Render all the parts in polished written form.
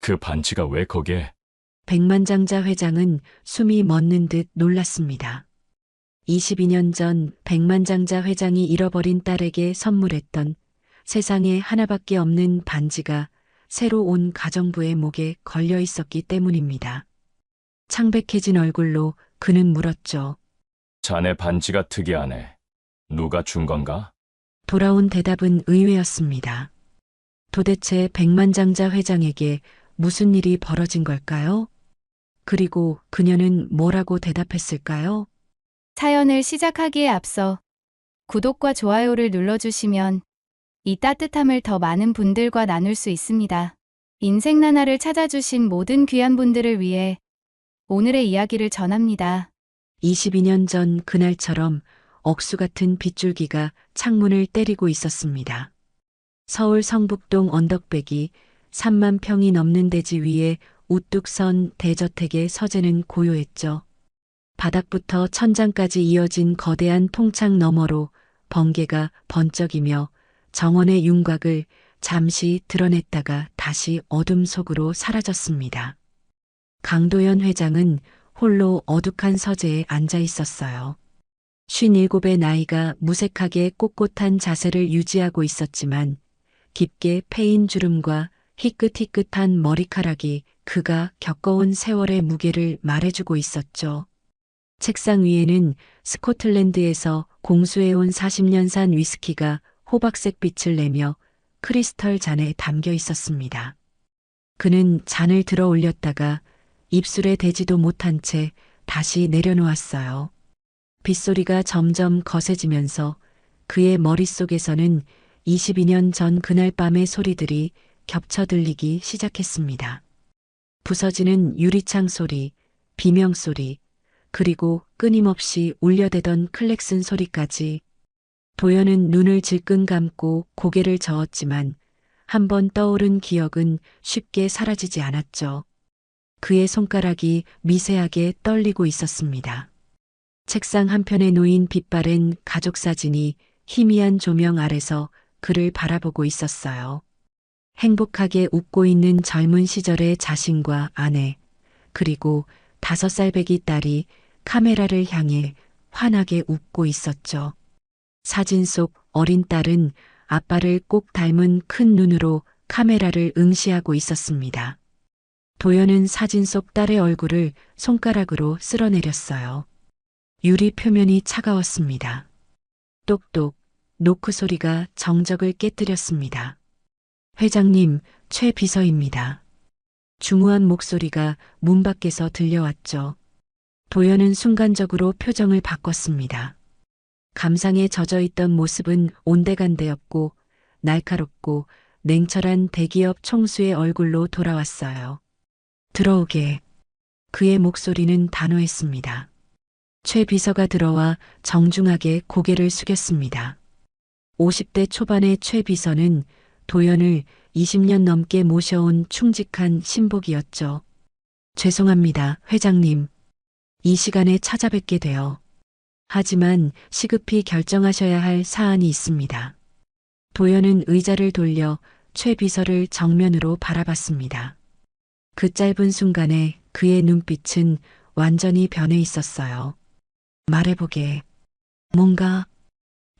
그 반지가 왜 거기에? 백만장자 회장은 숨이 멎는 듯 놀랐습니다. 22년 전 백만장자 회장이 잃어버린 딸에게 선물했던 세상에 하나밖에 없는 반지가 새로 온 가정부의 목에 걸려 있었기 때문입니다. 창백해진 얼굴로 그는 물었죠. 자네 반지가 특이하네. 누가 준 건가? 돌아온 대답은 의외였습니다. 도대체 백만장자 회장에게 무슨 일이 벌어진 걸까요? 그리고 그녀는 뭐라고 대답했을까요? 사연을 시작하기에 앞서 구독과 좋아요를 눌러주시면 이 따뜻함을 더 많은 분들과 나눌 수 있습니다. 인생 나날을 찾아주신 모든 귀한 분들을 위해 오늘의 이야기를 전합니다. 22년 전 그날처럼 억수 같은 빗줄기가 창문을 때리고 있었습니다. 서울 성북동 언덕배기 3만 평이 넘는 대지 위에 우뚝 선 대저택의 서재는 고요했죠. 바닥부터 천장까지 이어진 거대한 통창 너머로 번개가 번쩍이며 정원의 윤곽을 잠시 드러냈다가 다시 어둠 속으로 사라졌습니다. 강도연 회장은 홀로 어둑한 서재에 앉아 있었어요. 57의 나이가 무색하게 꼿꼿한 자세를 유지하고 있었지만 깊게 패인 주름과 희끗희끗한 머리카락이 그가 겪어온 세월의 무게를 말해주고 있었죠. 책상 위에는 스코틀랜드에서 공수해온 40년산 위스키가 호박색 빛을 내며 크리스털 잔에 담겨 있었습니다. 그는 잔을 들어 올렸다가 입술에 대지도 못한 채 다시 내려놓았어요. 빗소리가 점점 거세지면서 그의 머릿속에서는 22년 전 그날 밤의 소리들이 겹쳐 들리기 시작했습니다. 부서지는 유리창 소리, 비명 소리, 그리고 끊임없이 울려대던 클렉슨 소리까지. 도연은 눈을 질끈 감고 고개를 저었지만 한번 떠오른 기억은 쉽게 사라지지 않았죠. 그의 손가락이 미세하게 떨리고 있었습니다. 책상 한편에 놓인 빛바랜 가족 사진이 희미한 조명 아래서 그를 바라보고 있었어요. 행복하게 웃고 있는 젊은 시절의 자신과 아내, 그리고 5살 배기 딸이 카메라를 향해 환하게 웃고 있었죠. 사진 속 어린 딸은 아빠를 꼭 닮은 큰 눈으로 카메라를 응시하고 있었습니다. 도연은 사진 속 딸의 얼굴을 손가락으로 쓸어내렸어요. 유리 표면이 차가웠습니다. 똑똑, 노크 소리가 정적을 깨뜨렸습니다. 회장님, 최 비서입니다. 중후한 목소리가 문 밖에서 들려왔죠. 도연은 순간적으로 표정을 바꿨습니다. 감상에 젖어있던 모습은 온데간데없고 날카롭고 냉철한 대기업 총수의 얼굴로 돌아왔어요. 들어오게. 그의 목소리는 단호했습니다. 최 비서가 들어와 정중하게 고개를 숙였습니다. 50대 초반의 최 비서는 도연을 20년 넘게 모셔온 충직한 신복이었죠. 죄송합니다, 회장님. 이 시간에 찾아뵙게 되어. 하지만 시급히 결정하셔야 할 사안이 있습니다. 도연은 의자를 돌려 최 비서를 정면으로 바라봤습니다. 그 짧은 순간에 그의 눈빛은 완전히 변해 있었어요. 말해보게. 뭔가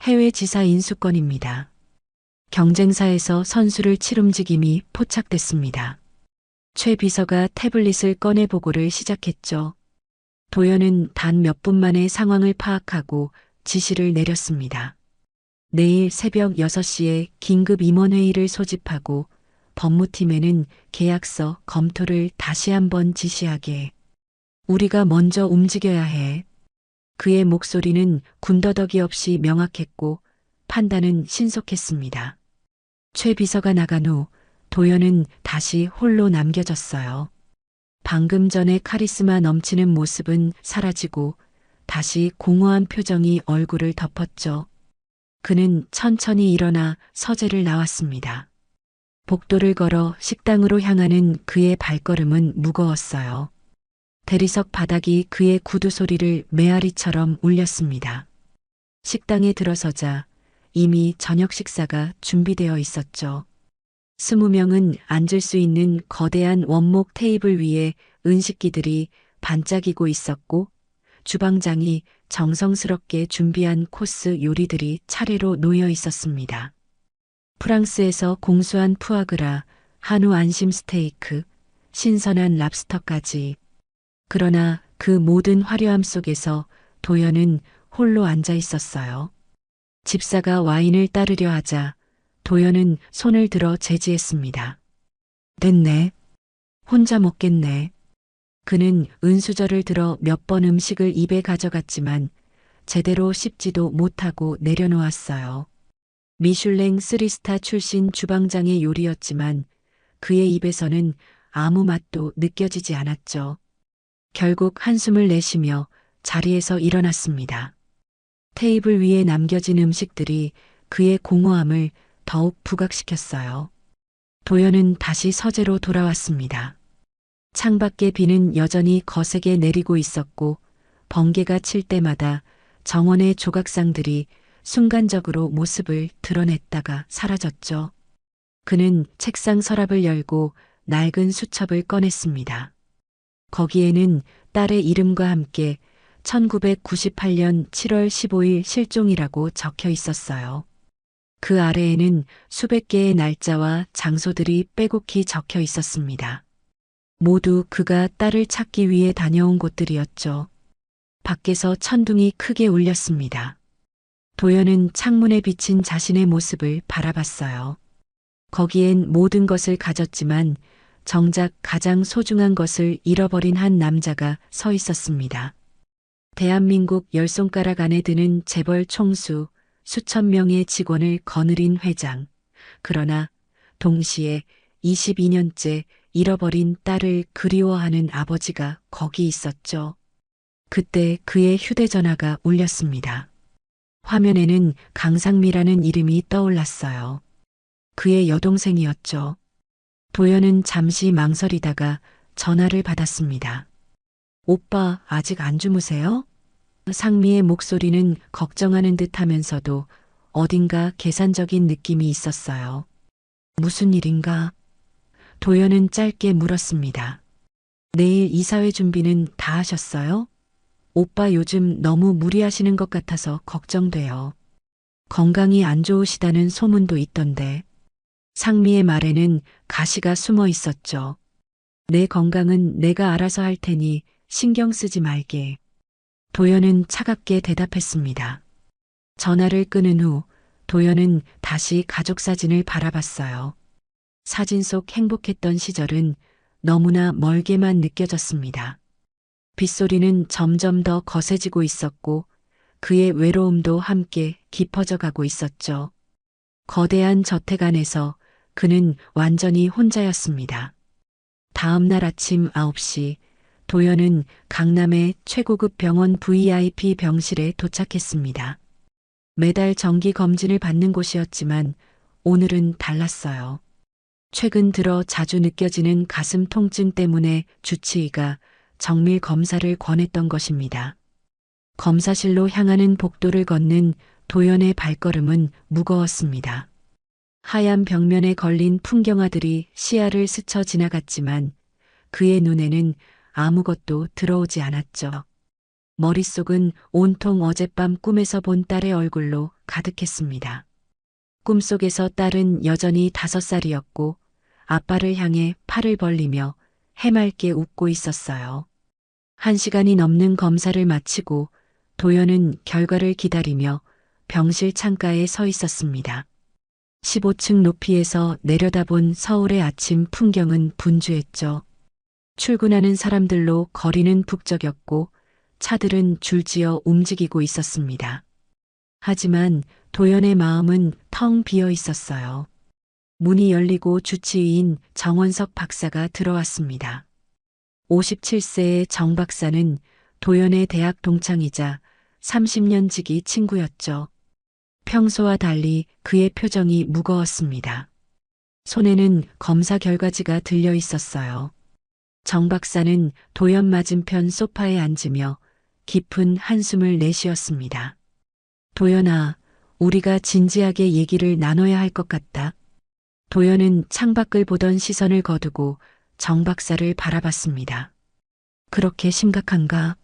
해외 지사 인수권입니다. 경쟁사에서 선수를 칠 움직임이 포착됐습니다. 최 비서가 태블릿을 꺼내 보고를 시작했죠. 도연은 단 몇 분 만에 상황을 파악하고 지시를 내렸습니다. 내일 새벽 6시에 긴급 임원회의를 소집하고 법무팀에는 계약서 검토를 다시 한번 지시하게. 우리가 먼저 움직여야 해. 그의 목소리는 군더더기 없이 명확했고 판단은 신속했습니다. 최 비서가 나간 후 도연은 다시 홀로 남겨졌어요. 방금 전에 카리스마 넘치는 모습은 사라지고 다시 공허한 표정이 얼굴을 덮었죠. 그는 천천히 일어나 서재를 나왔습니다. 복도를 걸어 식당으로 향하는 그의 발걸음은 무거웠어요. 대리석 바닥이 그의 구두 소리를 메아리처럼 울렸습니다. 식당에 들어서자 이미 저녁 식사가 준비되어 있었죠. 20명은 앉을 수 있는 거대한 원목 테이블 위에 은식기들이 반짝이고 있었고 주방장이 정성스럽게 준비한 코스 요리들이 차례로 놓여 있었습니다. 프랑스에서 공수한 푸아그라, 한우 안심 스테이크, 신선한 랍스터까지. 그러나 그 모든 화려함 속에서 도연은 홀로 앉아 있었어요. 집사가 와인을 따르려 하자 도연은 손을 들어 제지했습니다. 됐네. 혼자 먹겠네. 그는 은수저를 들어 몇 번 음식을 입에 가져갔지만 제대로 씹지도 못하고 내려놓았어요. 미슐랭 3스타 출신 주방장의 요리였지만 그의 입에서는 아무 맛도 느껴지지 않았죠. 결국 한숨을 내쉬며 자리에서 일어났습니다. 테이블 위에 남겨진 음식들이 그의 공허함을 더욱 부각시켰어요. 도연은 다시 서재로 돌아왔습니다. 창밖에 비는 여전히 거세게 내리고 있었고 번개가 칠 때마다 정원의 조각상들이 순간적으로 모습을 드러냈다가 사라졌죠. 그는 책상 서랍을 열고 낡은 수첩을 꺼냈습니다. 거기에는 딸의 이름과 함께 1998년 7월 15일 실종이라고 적혀 있었어요. 그 아래에는 수백 개의 날짜와 장소들이 빼곡히 적혀 있었습니다. 모두 그가 딸을 찾기 위해 다녀온 곳들이었죠. 밖에서 천둥이 크게 울렸습니다. 도연은 창문에 비친 자신의 모습을 바라봤어요. 거기엔 모든 것을 가졌지만 정작 가장 소중한 것을 잃어버린 한 남자가 서 있었습니다. 대한민국 10손가락 안에 드는 재벌 총수, 수천 명의 직원을 거느린 회장. 그러나 동시에 22년째 잃어버린 딸을 그리워하는 아버지가 거기 있었죠. 그때 그의 휴대전화가 울렸습니다. 화면에는 강상미라는 이름이 떠올랐어요. 그의 여동생이었죠. 도연은 잠시 망설이다가 전화를 받았습니다. 오빠 아직 안 주무세요? 상미의 목소리는 걱정하는 듯 하면서도 어딘가 계산적인 느낌이 있었어요. 무슨 일인가? 도연은 짧게 물었습니다. 내일 이사회 준비는 다 하셨어요? 오빠 요즘 너무 무리하시는 것 같아서 걱정돼요. 건강이 안 좋으시다는 소문도 있던데. 상미의 말에는 가시가 숨어 있었죠. 내 건강은 내가 알아서 할 테니 신경 쓰지 말게. 도연은 차갑게 대답했습니다. 전화를 끊은 후 도연은 다시 가족 사진을 바라봤어요. 사진 속 행복했던 시절은 너무나 멀게만 느껴졌습니다. 빗소리는 점점 더 거세지고 있었고 그의 외로움도 함께 깊어져 가고 있었죠. 거대한 저택 안에서 그는 완전히 혼자였습니다. 다음 날 아침 9시 도연은 강남의 최고급 병원 VIP 병실에 도착했습니다. 매달 정기 검진을 받는 곳이었지만 오늘은 달랐어요. 최근 들어 자주 느껴지는 가슴 통증 때문에 주치의가 정밀 검사를 권했던 것입니다. 검사실로 향하는 복도를 걷는 도연의 발걸음은 무거웠습니다. 하얀 벽면에 걸린 풍경화들이 시야를 스쳐 지나갔지만 그의 눈에는 아무것도 들어오지 않았죠. 머릿속은 온통 어젯밤 꿈에서 본 딸의 얼굴로 가득했습니다. 꿈속에서 딸은 여전히 5살이었고 아빠를 향해 팔을 벌리며 해맑게 웃고 있었어요. 1시간이 넘는 검사를 마치고 도연은 결과를 기다리며 병실 창가에 서 있었습니다. 15층 높이에서 내려다본 서울의 아침 풍경은 분주했죠. 출근하는 사람들로 거리는 북적였고 차들은 줄지어 움직이고 있었습니다. 하지만 도연의 마음은 텅 비어 있었어요. 문이 열리고 주치의인 정원석 박사가 들어왔습니다. 57세의 정 박사는 도연의 대학 동창이자 30년 지기 친구였죠. 평소와 달리 그의 표정이 무거웠습니다. 손에는 검사 결과지가 들려 있었어요. 정 박사는 도연 맞은편 소파에 앉으며 깊은 한숨을 내쉬었습니다. 도연아, 우리가 진지하게 얘기를 나눠야 할 것 같다. 도연은 창밖을 보던 시선을 거두고 정 박사를 바라봤습니다. 그렇게 심각한가?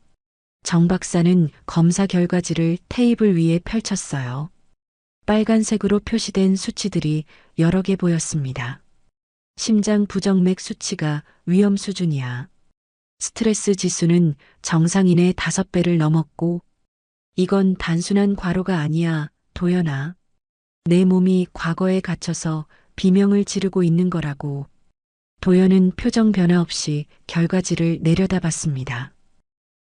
정 박사는 검사 결과지를 테이블 위에 펼쳤어요. 빨간색으로 표시된 수치들이 여러 개 보였습니다. 심장 부정맥 수치가 위험 수준이야. 스트레스 지수는 정상인의 5배를 넘었고, 이건 단순한 과로가 아니야, 도연아. 내 몸이 과거에 갇혀서 비명을 지르고 있는 거라고. 도연은 표정 변화 없이 결과지를 내려다봤습니다.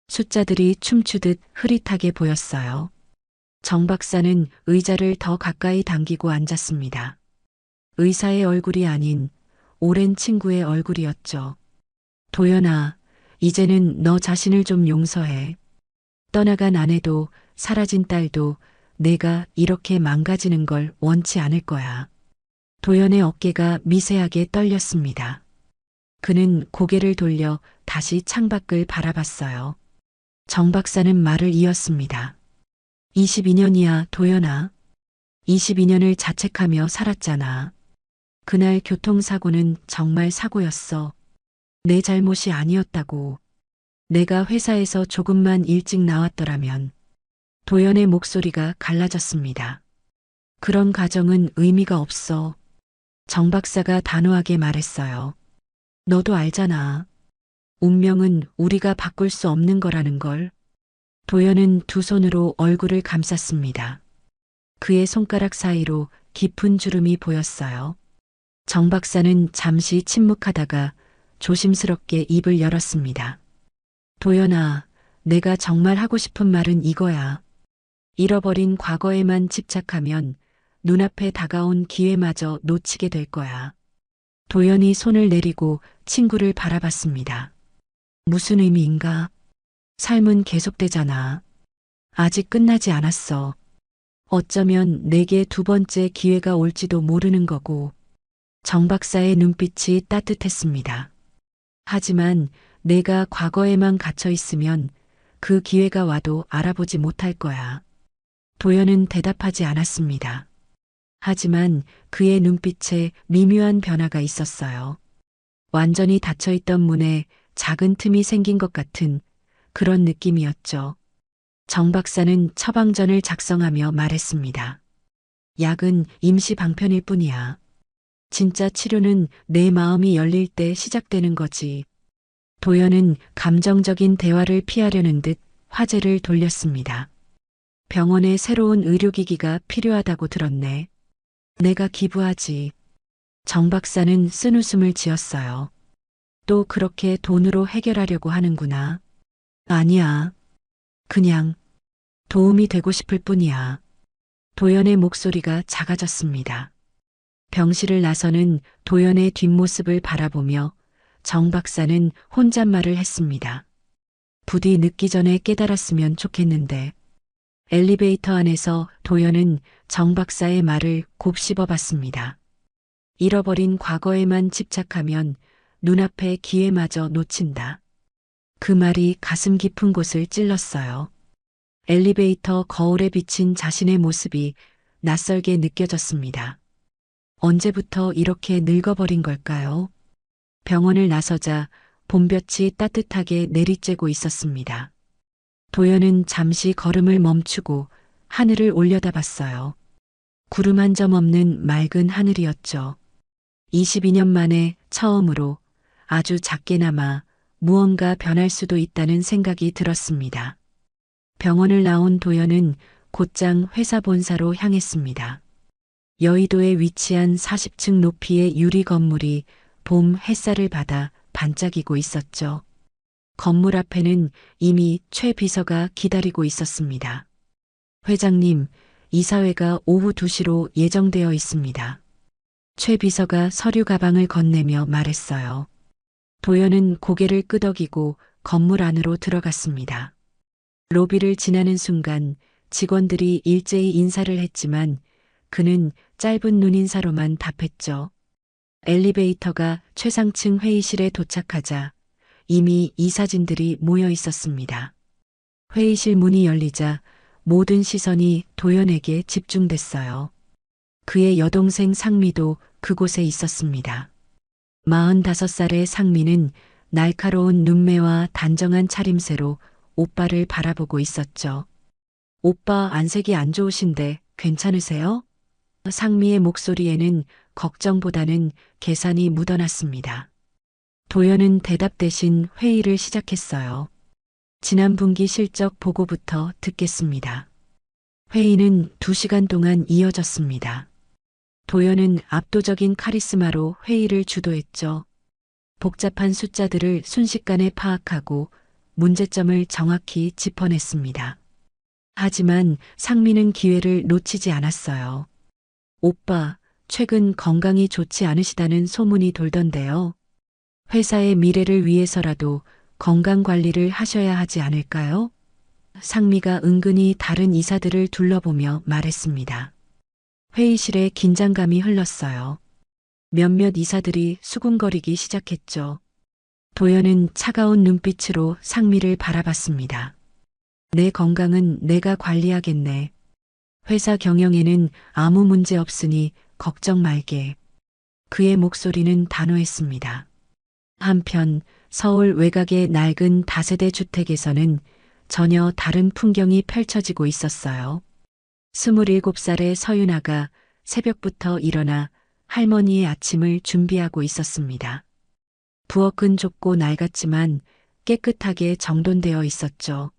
숫자들이 춤추듯 흐릿하게 보였어요. 정 박사는 의자를 더 가까이 당기고 앉았습니다. 의사의 얼굴이 아닌 오랜 친구의 얼굴이었죠. 도연아, 이제는 너 자신을 좀 용서해. 떠나간 아내도 사라진 딸도 내가 이렇게 망가지는 걸 원치 않을 거야. 도연의 어깨가 미세하게 떨렸습니다. 그는 고개를 돌려 다시 창밖을 바라봤어요. 정 박사는 말을 이었습니다. 22년이야, 도연아. 22년을 자책하며 살았잖아. 그날 교통사고는 정말 사고였어. 내 잘못이 아니었다고. 내가 회사에서 조금만 일찍 나왔더라면. 도연의 목소리가 갈라졌습니다. 그런 가정은 의미가 없어. 정 박사가 단호하게 말했어요. 너도 알잖아. 운명은 우리가 바꿀 수 없는 거라는 걸. 도연은 두 손으로 얼굴을 감쌌습니다. 그의 손가락 사이로 깊은 주름이 보였어요. 정 박사는 잠시 침묵하다가 조심스럽게 입을 열었습니다. 도연아, 내가 정말 하고 싶은 말은 이거야. 잃어버린 과거에만 집착하면 눈앞에 다가온 기회마저 놓치게 될 거야. 도연이 손을 내리고 친구를 바라봤습니다. 무슨 의미인가? 삶은 계속되잖아. 아직 끝나지 않았어. 어쩌면 내게 두 번째 기회가 올지도 모르는 거고. 정 박사의 눈빛이 따뜻했습니다. 하지만 내가 과거에만 갇혀 있으면 그 기회가 와도 알아보지 못할 거야. 도연은 대답하지 않았습니다. 하지만 그의 눈빛에 미묘한 변화가 있었어요. 완전히 닫혀있던 문에 작은 틈이 생긴 것 같은 그런 느낌이었죠. 정 박사는 처방전을 작성하며 말했습니다. 약은 임시 방편일 뿐이야. 진짜 치료는 내 마음이 열릴 때 시작되는 거지. 도연은 감정적인 대화를 피하려는 듯 화제를 돌렸습니다. 병원에 새로운 의료기기가 필요하다고 들었네. 내가 기부하지. 정 박사는 쓴웃음을 지었어요. 또 그렇게 돈으로 해결하려고 하는구나. 아니야. 그냥 도움이 되고 싶을 뿐이야. 도연의 목소리가 작아졌습니다. 병실을 나서는 도연의 뒷모습을 바라보며 정 박사는 혼잣말을 했습니다. 부디 늦기 전에 깨달았으면 좋겠는데. 엘리베이터 안에서 도연은 정 박사의 말을 곱씹어 봤습니다. 잃어버린 과거에만 집착하면 눈앞의 기회마저 놓친다. 그 말이 가슴 깊은 곳을 찔렀어요. 엘리베이터 거울에 비친 자신의 모습이 낯설게 느껴졌습니다. 언제부터 이렇게 늙어버린 걸까요? 병원을 나서자 봄볕이 따뜻하게 내리쬐고 있었습니다. 도연은 잠시 걸음을 멈추고 하늘을 올려다봤어요. 구름 한 점 없는 맑은 하늘이었죠. 22년 만에 처음으로 아주 작게나마 무언가 변할 수도 있다는 생각이 들었습니다. 병원을 나온 도연은 곧장 회사 본사로 향했습니다. 여의도에 위치한 40층 높이의 유리 건물이 봄 햇살을 받아 반짝이고 있었죠. 건물 앞에는 이미 최 비서가 기다리고 있었습니다. 회장님, 이사회가 오후 2시로 예정되어 있습니다. 최 비서가 서류 가방을 건네며 말했어요. 도연은 고개를 끄덕이고 건물 안으로 들어갔습니다. 로비를 지나는 순간 직원들이 일제히 인사를 했지만 그는 짧은 눈인사로만 답했죠. 엘리베이터가 최상층 회의실에 도착하자 이미 이사진들이 모여 있었습니다. 회의실 문이 열리자 모든 시선이 도연에게 집중됐어요. 그의 여동생 상미도 그곳에 있었습니다. 45살의 상미는 날카로운 눈매와 단정한 차림새로 오빠를 바라보고 있었죠. 오빠 안색이 안 좋으신데 괜찮으세요? 상미의 목소리에는 걱정보다는 계산이 묻어났습니다. 도연은 대답 대신 회의를 시작했어요. 지난 분기 실적 보고부터 듣겠습니다. 회의는 2시간 동안 이어졌습니다. 도연은 압도적인 카리스마로 회의를 주도했죠. 복잡한 숫자들을 순식간에 파악하고 문제점을 정확히 짚어냈습니다. 하지만 상미는 기회를 놓치지 않았어요. 오빠, 최근 건강이 좋지 않으시다는 소문이 돌던데요. 회사의 미래를 위해서라도 건강 관리를 하셔야 하지 않을까요? 상미가 은근히 다른 이사들을 둘러보며 말했습니다. 회의실에 긴장감이 흘렀어요. 몇몇 이사들이 수군거리기 시작했죠. 도연은 차가운 눈빛으로 상미를 바라봤습니다. 내 건강은 내가 관리하겠네. 회사 경영에는 아무 문제 없으니 걱정 말게. 그의 목소리는 단호했습니다. 한편 서울 외곽의 낡은 다세대 주택에서는 전혀 다른 풍경이 펼쳐지고 있었어요. 27살의 서윤아가 새벽부터 일어나 할머니의 아침을 준비하고 있었습니다. 부엌은 좁고 낡았지만 깨끗하게 정돈되어 있었죠.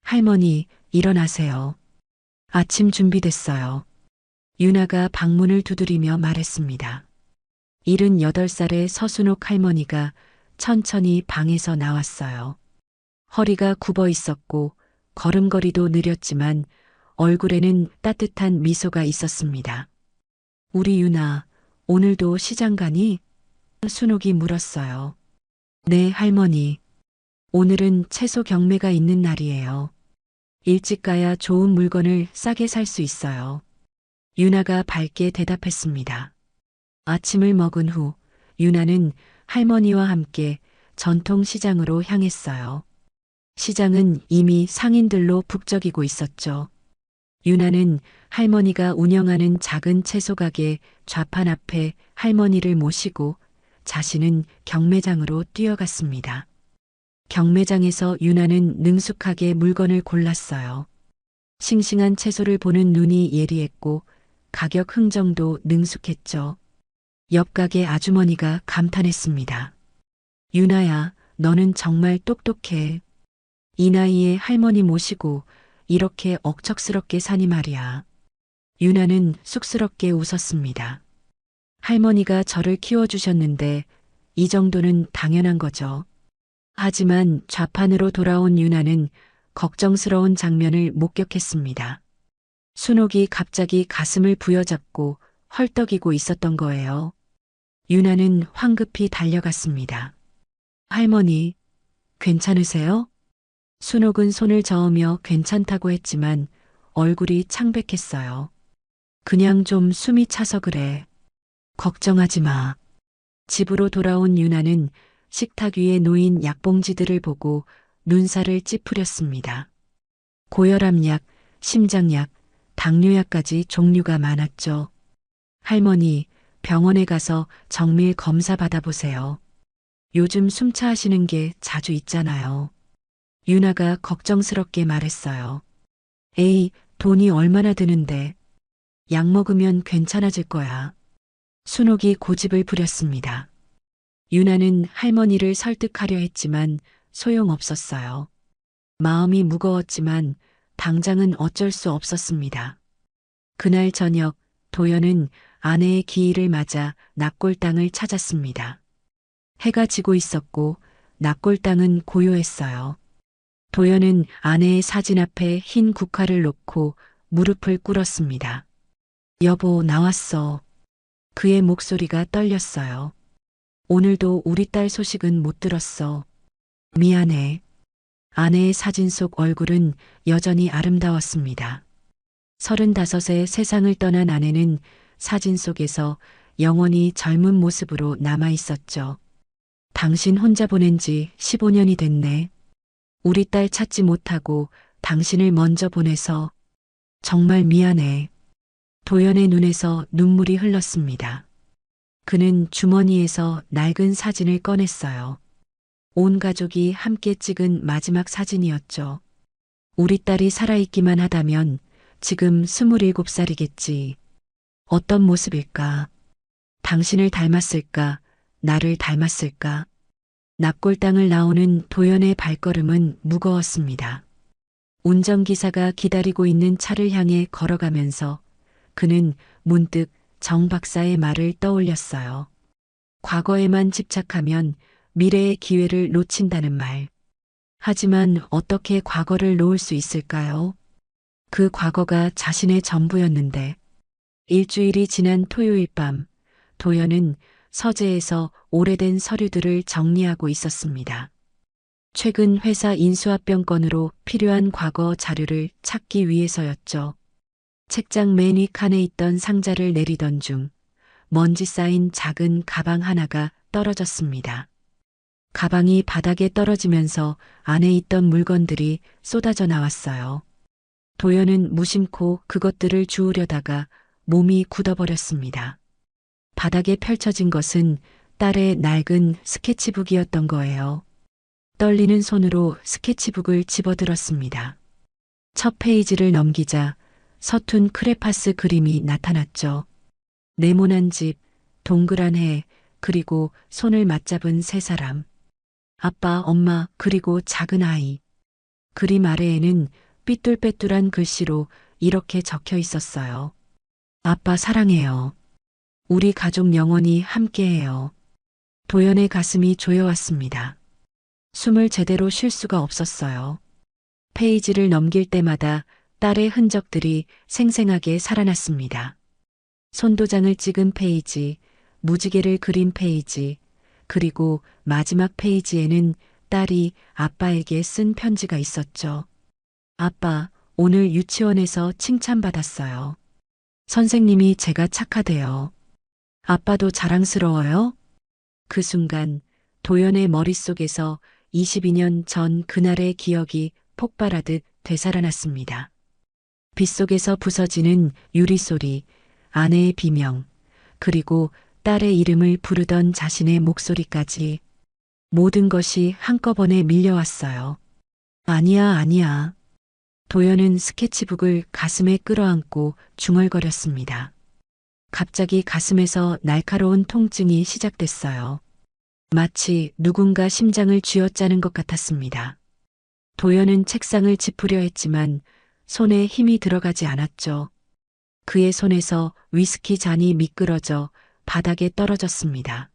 할머니, 일어나세요. 아침 준비됐어요. 윤아가 방문을 두드리며 말했습니다. 78살의 서순옥 할머니가 천천히 방에서 나왔어요. 허리가 굽어 있었고 걸음걸이도 느렸지만 얼굴에는 따뜻한 미소가 있었습니다. 우리 윤아, 오늘도 시장 가니? 순옥이 물었어요. 네, 할머니. 오늘은 채소 경매가 있는 날이에요. 일찍 가야 좋은 물건을 싸게 살 수 있어요. 윤아가 밝게 대답했습니다. 아침을 먹은 후 윤아는 할머니와 함께 전통시장으로 향했어요. 시장은 이미 상인들로 북적이고 있었죠. 윤아는 할머니가 운영하는 작은 채소가게 좌판 앞에 할머니를 모시고 자신은 경매장으로 뛰어갔습니다. 경매장에서 윤아는 능숙하게 물건을 골랐어요. 싱싱한 채소를 보는 눈이 예리했고 가격 흥정도 능숙했죠. 옆 가게 아주머니가 감탄했습니다. 윤아야, 너는 정말 똑똑해. 이 나이에 할머니 모시고 이렇게 억척스럽게 사니 말이야. 윤아는 쑥스럽게 웃었습니다. 할머니가 저를 키워주셨는데 이 정도는 당연한 거죠. 하지만 좌판으로 돌아온 윤아는 걱정스러운 장면을 목격했습니다. 순옥이 갑자기 가슴을 부여잡고 헐떡이고 있었던 거예요. 윤아는 황급히 달려갔습니다. 할머니, 괜찮으세요? 순옥은 손을 저으며 괜찮다고 했지만 얼굴이 창백했어요. 그냥 좀 숨이 차서 그래. 걱정하지 마. 집으로 돌아온 윤아는 식탁 위에 놓인 약봉지들을 보고 눈살을 찌푸렸습니다. 고혈압약, 심장약, 당뇨약까지 종류가 많았죠. 할머니, 병원에 가서 정밀 검사 받아보세요. 요즘 숨차하시는 게 자주 있잖아요. 윤아가 걱정스럽게 말했어요. 에이, 돈이 얼마나 드는데. 약 먹으면 괜찮아질 거야. 순옥이 고집을 부렸습니다. 윤아는 할머니를 설득하려 했지만 소용없었어요. 마음이 무거웠지만 당장은 어쩔 수 없었습니다. 그날 저녁 도연은 아내의 기일을 맞아 납골당을 찾았습니다. 해가 지고 있었고 납골당은 고요했어요. 도연은 아내의 사진 앞에 흰 국화를 놓고 무릎을 꿇었습니다. 여보, 나왔어. 그의 목소리가 떨렸어요. 오늘도 우리 딸 소식은 못 들었어. 미안해. 아내의 사진 속 얼굴은 여전히 아름다웠습니다. 35세 세상을 떠난 아내는 사진 속에서 영원히 젊은 모습으로 남아 있었죠. 당신 혼자 보낸 지 15년이 됐네. 우리 딸 찾지 못하고 당신을 먼저 보내서 정말 미안해. 도연의 눈에서 눈물이 흘렀습니다. 그는 주머니에서 낡은 사진을 꺼냈어요. 온 가족이 함께 찍은 마지막 사진이었죠. 우리 딸이 살아있기만 하다면 지금 27살이겠지. 어떤 모습일까? 당신을 닮았을까? 나를 닮았을까? 납골당을 나오는 도연의 발걸음은 무거웠습니다. 운전기사가 기다리고 있는 차를 향해 걸어가면서 그는 문득 정 박사의 말을 떠올렸어요. 과거에만 집착하면 미래의 기회를 놓친다는 말. 하지만 어떻게 과거를 놓을 수 있을까요? 그 과거가 자신의 전부였는데. 일주일이 지난 토요일 밤, 도연은 서재에서 오래된 서류들을 정리하고 있었습니다. 최근 회사 인수합병 건으로 필요한 과거 자료를 찾기 위해서였죠. 책장 맨 위 칸에 있던 상자를 내리던 중 먼지 쌓인 작은 가방 하나가 떨어졌습니다. 가방이 바닥에 떨어지면서 안에 있던 물건들이 쏟아져 나왔어요. 도연은 무심코 그것들을 주우려다가 몸이 굳어버렸습니다. 바닥에 펼쳐진 것은 딸의 낡은 스케치북이었던 거예요. 떨리는 손으로 스케치북을 집어들었습니다. 첫 페이지를 넘기자 서툰 크레파스 그림이 나타났죠. 네모난 집, 동그란 해, 그리고 손을 맞잡은 세 사람. 아빠, 엄마, 그리고 작은 아이. 그림 아래에는 삐뚤빼뚤한 글씨로 이렇게 적혀 있었어요. 아빠 사랑해요. 우리 가족 영원히 함께해요. 도연의 가슴이 조여왔습니다. 숨을 제대로 쉴 수가 없었어요. 페이지를 넘길 때마다 딸의 흔적들이 생생하게 살아났습니다. 손도장을 찍은 페이지, 무지개를 그린 페이지, 그리고 마지막 페이지에는 딸이 아빠에게 쓴 편지가 있었죠. 아빠, 오늘 유치원에서 칭찬받았어요. 선생님이 제가 착하대요. 아빠도 자랑스러워요? 그 순간 도연의 머릿속에서 22년 전 그날의 기억이 폭발하듯 되살아났습니다. 빗속에서 부서지는 유리소리, 아내의 비명, 그리고 딸의 이름을 부르던 자신의 목소리까지 모든 것이 한꺼번에 밀려왔어요. 아니야, 아니야. 도연은 스케치북을 가슴에 끌어안고 중얼거렸습니다. 갑자기 가슴에서 날카로운 통증이 시작됐어요. 마치 누군가 심장을 쥐어짜는 것 같았습니다. 도연은 책상을 짚으려 했지만 손에 힘이 들어가지 않았죠. 그의 손에서 위스키 잔이 미끄러져 바닥에 떨어졌습니다.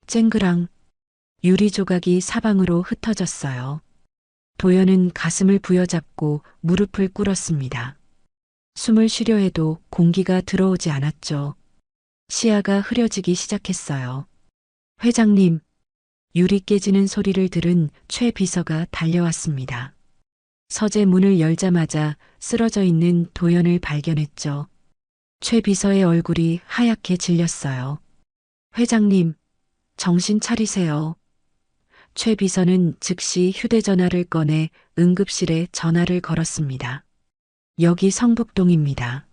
쨍그랑 유리 조각이 사방으로 흩어졌어요. 도연은 가슴을 부여잡고 무릎을 꿇었습니다. 숨을 쉬려 해도 공기가 들어오지 않았죠. 시야가 흐려지기 시작했어요. 회장님, 유리 깨지는 소리를 들은 최 비서가 달려왔습니다. 서재 문을 열자마자 쓰러져 있는 도연을 발견했죠. 최 비서의 얼굴이 하얗게 질렸어요. 회장님, 정신 차리세요. 최 비서는 즉시 휴대전화를 꺼내 응급실에 전화를 걸었습니다. 여기 성북동입니다.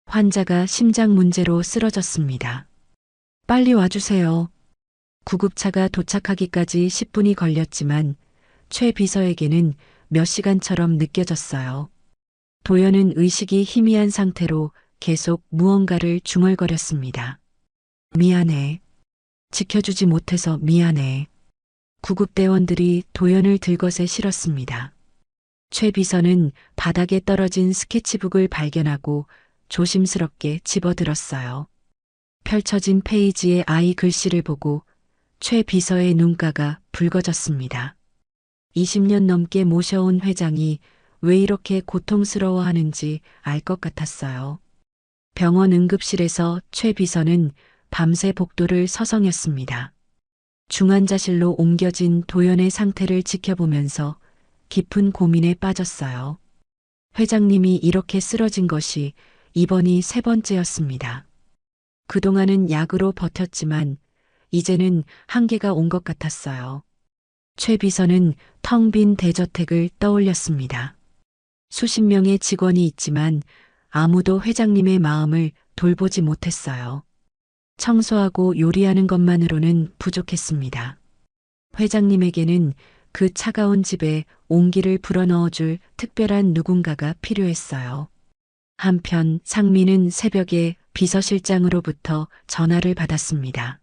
환자가 심장 문제로 쓰러졌습니다. 빨리 와주세요. 구급차가 도착하기까지 10분이 걸렸지만 최 비서에게는 몇 시간처럼 느껴졌어요. 도연은 의식이 희미한 상태로 계속 무언가를 중얼거렸습니다. 미안해. 지켜주지 못해서 미안해. 구급대원들이 도연을 들것에 실었습니다. 최 비서는 바닥에 떨어진 스케치북을 발견하고 조심스럽게 집어들었어요. 펼쳐진 페이지의 아이 글씨를 보고 최 비서의 눈가가 붉어졌습니다. 20년 넘게 모셔온 회장이 왜 이렇게 고통스러워하는지 알 것 같았어요. 병원 응급실에서 최 비서는 밤새 복도를 서성였습니다. 중환자실로 옮겨진 도연의 상태를 지켜보면서 깊은 고민에 빠졌어요. 회장님이 이렇게 쓰러진 것이 이번이 세 번째였습니다. 그동안은 약으로 버텼지만 이제는 한계가 온 것 같았어요. 최 비서는 텅 빈 대저택을 떠올렸습니다. 수십 명의 직원이 있지만 아무도 회장님의 마음을 돌보지 못했어요. 청소하고 요리하는 것만으로는 부족했습니다. 회장님에게는 그 차가운 집에 온기를 불어넣어줄 특별한 누군가가 필요했어요. 한편 상미는 새벽에 비서실장으로부터 전화를 받았습니다.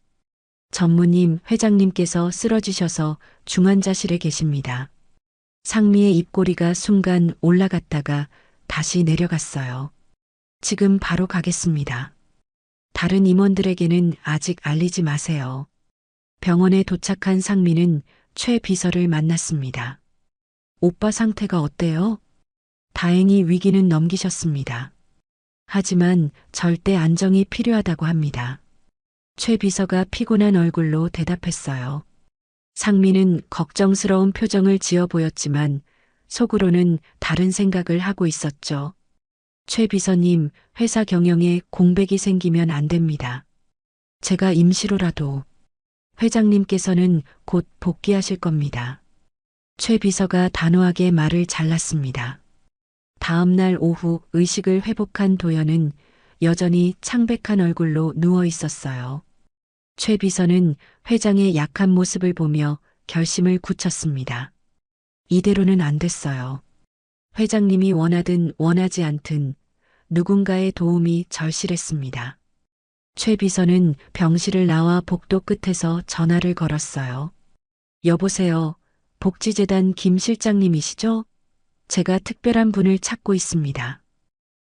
전무님, 회장님께서 쓰러지셔서 중환자실에 계십니다. 상미의 입꼬리가 순간 올라갔다가 다시 내려갔어요. 지금 바로 가겠습니다. 다른 임원들에게는 아직 알리지 마세요. 병원에 도착한 상미는 최 비서를 만났습니다. 오빠 상태가 어때요? 다행히 위기는 넘기셨습니다. 하지만 절대 안정이 필요하다고 합니다. 최 비서가 피곤한 얼굴로 대답했어요. 상미는 걱정스러운 표정을 지어 보였지만 속으로는 다른 생각을 하고 있었죠. 최 비서님, 회사 경영에 공백이 생기면 안 됩니다. 제가 임시로라도. 회장님께서는 곧 복귀하실 겁니다. 최 비서가 단호하게 말을 잘랐습니다. 다음 날 오후 의식을 회복한 도연은 여전히 창백한 얼굴로 누워 있었어요. 최 비서는 회장의 약한 모습을 보며 결심을 굳혔습니다. 이대로는 안 됐어요. 회장님이 원하든 원하지 않든 누군가의 도움이 절실했습니다. 최 비서는 병실을 나와 복도 끝에서 전화를 걸었어요. 여보세요. 복지재단 김 실장님이시죠? 제가 특별한 분을 찾고 있습니다.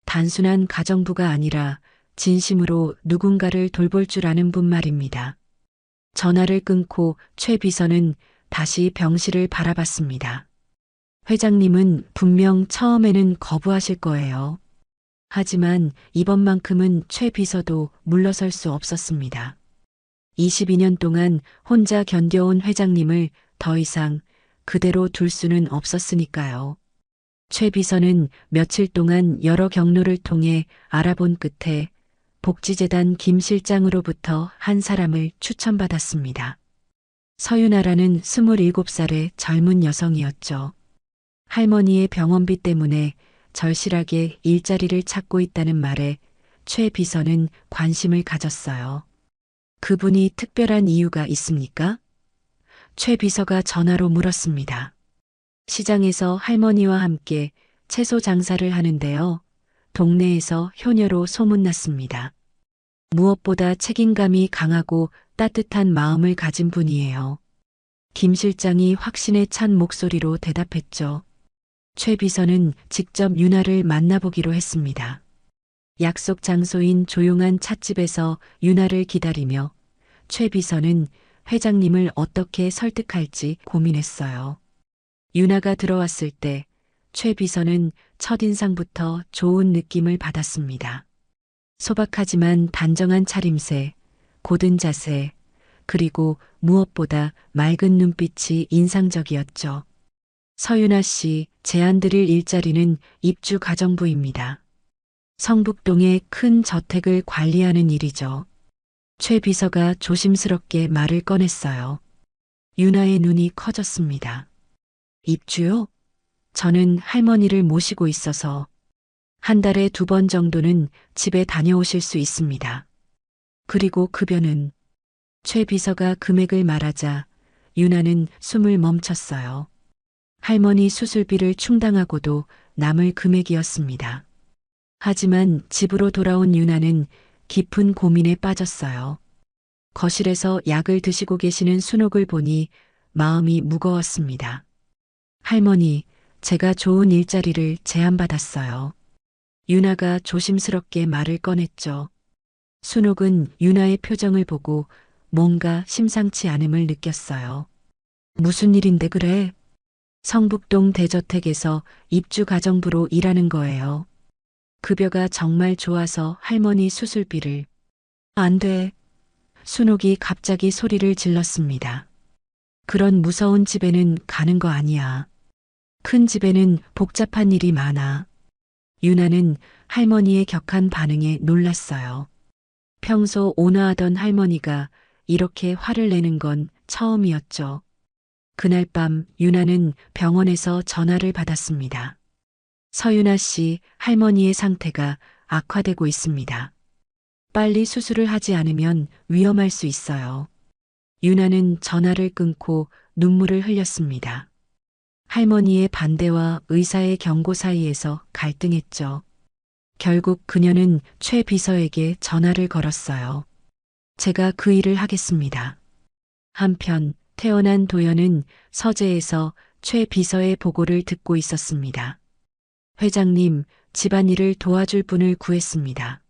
단순한 가정부가 아니라 진심으로 누군가를 돌볼 줄 아는 분 말입니다. 전화를 끊고 최 비서는 다시 병실을 바라봤습니다. 회장님은 분명 처음에는 거부하실 거예요. 하지만 이번만큼은 최 비서도 물러설 수 없었습니다. 22년 동안 혼자 견뎌온 회장님을 더 이상 그대로 둘 수는 없었으니까요. 최 비서는 며칠 동안 여러 경로를 통해 알아본 끝에 복지재단 김 실장으로부터 한 사람을 추천받았습니다. 서윤아라는 27살의 젊은 여성이었죠. 할머니의 병원비 때문에 절실하게 일자리를 찾고 있다는 말에 최 비서는 관심을 가졌어요. 그분이 특별한 이유가 있습니까? 최 비서가 전화로 물었습니다. 시장에서 할머니와 함께 채소 장사를 하는데요. 동네에서 효녀로 소문났습니다. 무엇보다 책임감이 강하고 따뜻한 마음을 가진 분이에요. 김 실장이 확신에 찬 목소리로 대답했죠. 최 비서는 직접 윤아를 만나보기로 했습니다. 약속 장소인 조용한 찻집에서 윤아를 기다리며 최 비서는 회장님을 어떻게 설득할지 고민했어요. 윤아가 들어왔을 때 최 비서는 첫인상부터 좋은 느낌을 받았습니다. 소박하지만 단정한 차림새, 고든 자세, 그리고 무엇보다 맑은 눈빛이 인상적이었죠. 서윤아 씨, 제안드릴 일자리는 입주 가정부입니다. 성북동의 큰 저택을 관리하는 일이죠. 최 비서가 조심스럽게 말을 꺼냈어요. 윤아의 눈이 커졌습니다. 입주요? 저는 할머니를 모시고 있어서 한 달에 2번 정도는 집에 다녀오실 수 있습니다. 그리고 급여는? 최 비서가 금액을 말하자 윤아는 숨을 멈췄어요. 할머니 수술비를 충당하고도 남을 금액이었습니다. 하지만 집으로 돌아온 윤아는 깊은 고민에 빠졌어요. 거실에서 약을 드시고 계시는 순옥을 보니 마음이 무거웠습니다. 할머니, 제가 좋은 일자리를 제안받았어요. 윤아가 조심스럽게 말을 꺼냈죠. 순옥은 윤아의 표정을 보고 뭔가 심상치 않음을 느꼈어요. 무슨 일인데 그래? 성북동 대저택에서 입주 가정부로 일하는 거예요. 급여가 정말 좋아서 할머니 수술비를. 안 돼. 순옥이 갑자기 소리를 질렀습니다. 그런 무서운 집에는 가는 거 아니야. 큰 집에는 복잡한 일이 많아. 윤아는 할머니의 격한 반응에 놀랐어요. 평소 온화하던 할머니가 이렇게 화를 내는 건 처음이었죠. 그날 밤 윤아는 병원에서 전화를 받았습니다. 서윤아 씨, 할머니의 상태가 악화되고 있습니다. 빨리 수술을 하지 않으면 위험할 수 있어요. 유나는 전화를 끊고 눈물을 흘렸습니다. 할머니의 반대와 의사의 경고 사이에서 갈등했죠. 결국 그녀는 최 비서에게 전화를 걸었어요. 제가 그 일을 하겠습니다. 한편 태어난 도연은 서재에서 최 비서의 보고를 듣고 있었습니다. 회장님, 집안일을 도와줄 분을 구했습니다.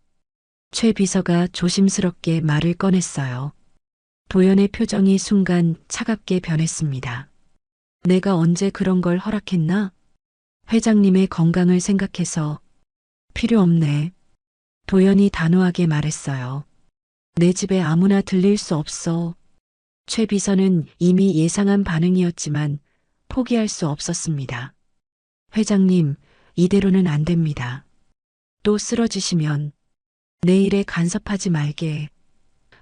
최 비서가 조심스럽게 말을 꺼냈어요. 도연의 표정이 순간 차갑게 변했습니다. 내가 언제 그런 걸 허락했나? 회장님의 건강을 생각해서. 필요 없네. 도연이 단호하게 말했어요. 내 집에 아무나 들릴 수 없어. 최 비서는 이미 예상한 반응이었지만 포기할 수 없었습니다. 회장님, 이대로는 안 됩니다. 또 쓰러지시면 내 일에 간섭하지 말게.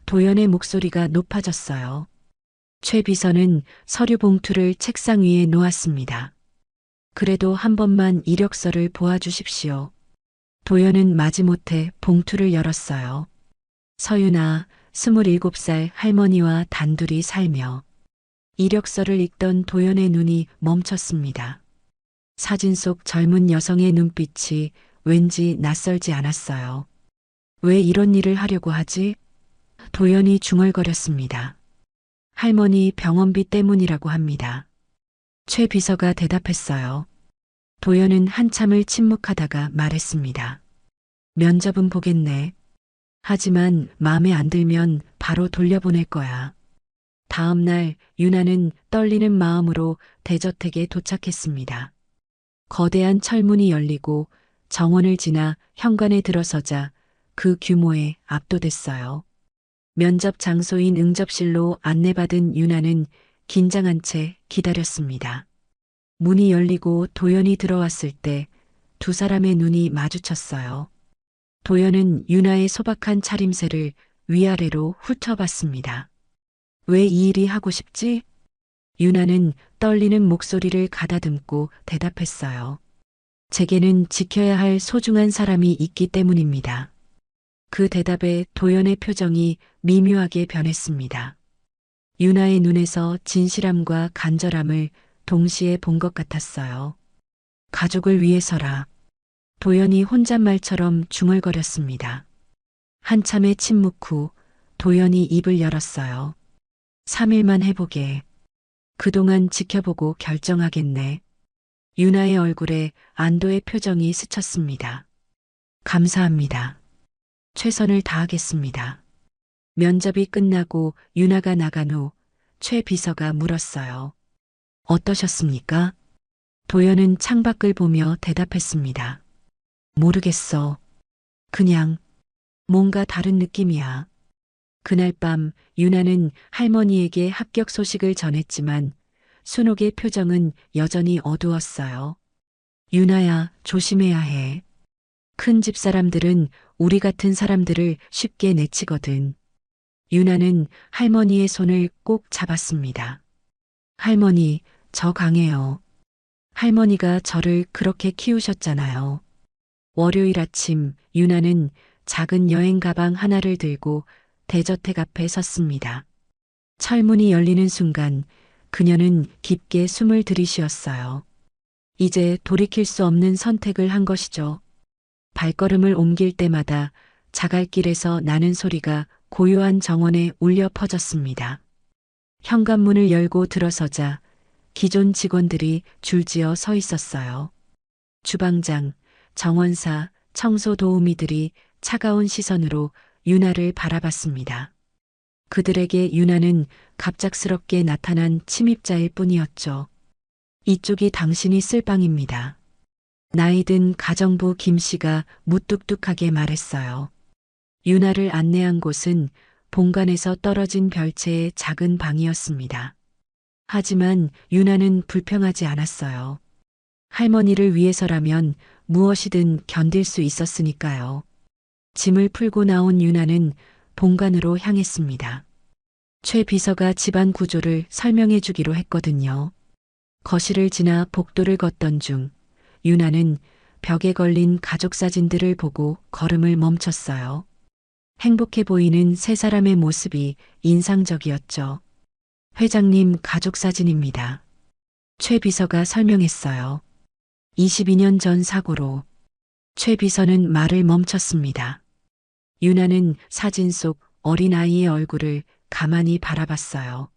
도연의 목소리가 높아졌어요. 최 비서는 서류 봉투를 책상 위에 놓았습니다. 그래도 한 번만 이력서를 보아주십시오. 도연은 마지못해 봉투를 열었어요. 서윤아, 27살 할머니와 단둘이 살며. 이력서를 읽던 도연의 눈이 멈췄습니다. 사진 속 젊은 여성의 눈빛이 왠지 낯설지 않았어요. 왜 이런 일을 하려고 하지? 도연이 중얼거렸습니다. 할머니 병원비 때문이라고 합니다. 최 비서가 대답했어요. 도연은 한참을 침묵하다가 말했습니다. 면접은 보겠네. 하지만 마음에 안 들면 바로 돌려보낼 거야. 다음 날 유나는 떨리는 마음으로 대저택에 도착했습니다. 거대한 철문이 열리고 정원을 지나 현관에 들어서자 그 규모에 압도됐어요. 면접 장소인 응접실로 안내받은 유나는 긴장한 채 기다렸습니다. 문이 열리고 도연이 들어왔을 때 두 사람의 눈이 마주쳤어요. 도연은 유나의 소박한 차림새를 위아래로 훑어봤습니다. 왜 이 일이 하고 싶지? 유나는 떨리는 목소리를 가다듬고 대답했어요. 제게는 지켜야 할 소중한 사람이 있기 때문입니다. 그 대답에 도연의 표정이 미묘하게 변했습니다. 유나의 눈에서 진실함과 간절함을 동시에 본 것 같았어요. 가족을 위해서라. 도연이 혼잣말처럼 중얼거렸습니다. 한참의 침묵 후 도연이 입을 열었어요. 3일만 해보게. 그동안 지켜보고 결정하겠네. 유나의 얼굴에 안도의 표정이 스쳤습니다. 감사합니다. 최선을 다하겠습니다. 면접이 끝나고 유나가 나간 후 최 비서가 물었어요. 어떠셨습니까? 도연은 창밖을 보며 대답했습니다. 모르겠어. 그냥 뭔가 다른 느낌이야. 그날 밤 유나는 할머니에게 합격 소식을 전했지만 순옥의 표정은 여전히 어두웠어요. 유나야, 조심해야 해. 큰 집 사람들은 우리 같은 사람들을 쉽게 내치거든. 유나는 할머니의 손을 꼭 잡았습니다. 할머니, 저 강해요. 할머니가 저를 그렇게 키우셨잖아요. 월요일 아침 유나는 작은 여행 가방 하나를 들고 대저택 앞에 섰습니다. 철문이 열리는 순간 그녀는 깊게 숨을 들이쉬었어요. 이제 돌이킬 수 없는 선택을 한 것이죠. 발걸음을 옮길 때마다 자갈길에서 나는 소리가 고요한 정원에 울려 퍼졌습니다. 현관문을 열고 들어서자 기존 직원들이 줄지어 서 있었어요. 주방장, 정원사, 청소 도우미들이 차가운 시선으로 유나를 바라봤습니다. 그들에게 유나는 갑작스럽게 나타난 침입자일 뿐이었죠. 이쪽이 당신이 쓸 방입니다. 나이든 가정부 김 씨가 무뚝뚝하게 말했어요. 유나를 안내한 곳은 본관에서 떨어진 별채의 작은 방이었습니다. 하지만 유나는 불평하지 않았어요. 할머니를 위해서라면 무엇이든 견딜 수 있었으니까요. 짐을 풀고 나온 유나는 본관으로 향했습니다. 최 비서가 집안 구조를 설명해 주기로 했거든요. 거실을 지나 복도를 걷던 중 유나는 벽에 걸린 가족 사진들을 보고 걸음을 멈췄어요. 행복해 보이는 세 사람의 모습이 인상적이었죠. 회장님 가족 사진입니다. 최 비서가 설명했어요. 22년 전 사고로 최 비서는 말을 멈췄습니다. 유나는 사진 속 어린아이의 얼굴을 가만히 바라봤어요.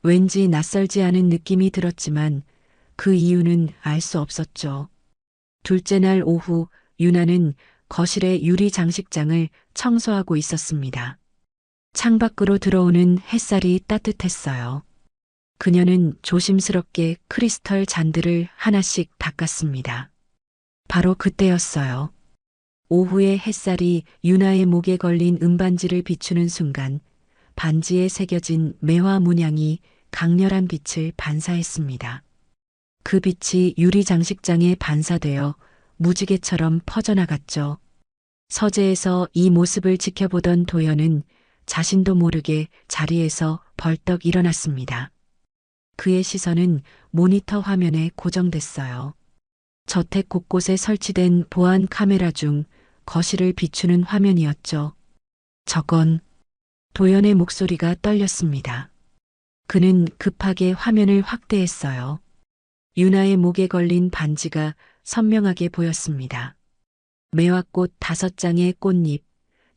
왠지 낯설지 않은 느낌이 들었지만 그 이유는 알 수 없었죠. 둘째 날 오후 유나는 거실의 유리 장식장을 청소하고 있었습니다. 창밖으로 들어오는 햇살이 따뜻했어요. 그녀는 조심스럽게 크리스털 잔들을 하나씩 닦았습니다. 바로 그때였어요. 오후의 햇살이 유나의 목에 걸린 은반지를 비추는 순간 반지에 새겨진 매화 문양이 강렬한 빛을 반사했습니다. 그 빛이 유리 장식장에 반사되어 무지개처럼 퍼져나갔죠. 서재에서 이 모습을 지켜보던 도연은 자신도 모르게 자리에서 벌떡 일어났습니다. 그의 시선은 모니터 화면에 고정됐어요. 저택 곳곳에 설치된 보안 카메라 중 거실을 비추는 화면이었죠. 저건 도연의 목소리가 떨렸습니다. 그는 급하게 화면을 확대했어요. 유나의 목에 걸린 반지가 선명하게 보였습니다. 매화꽃 5장의 꽃잎,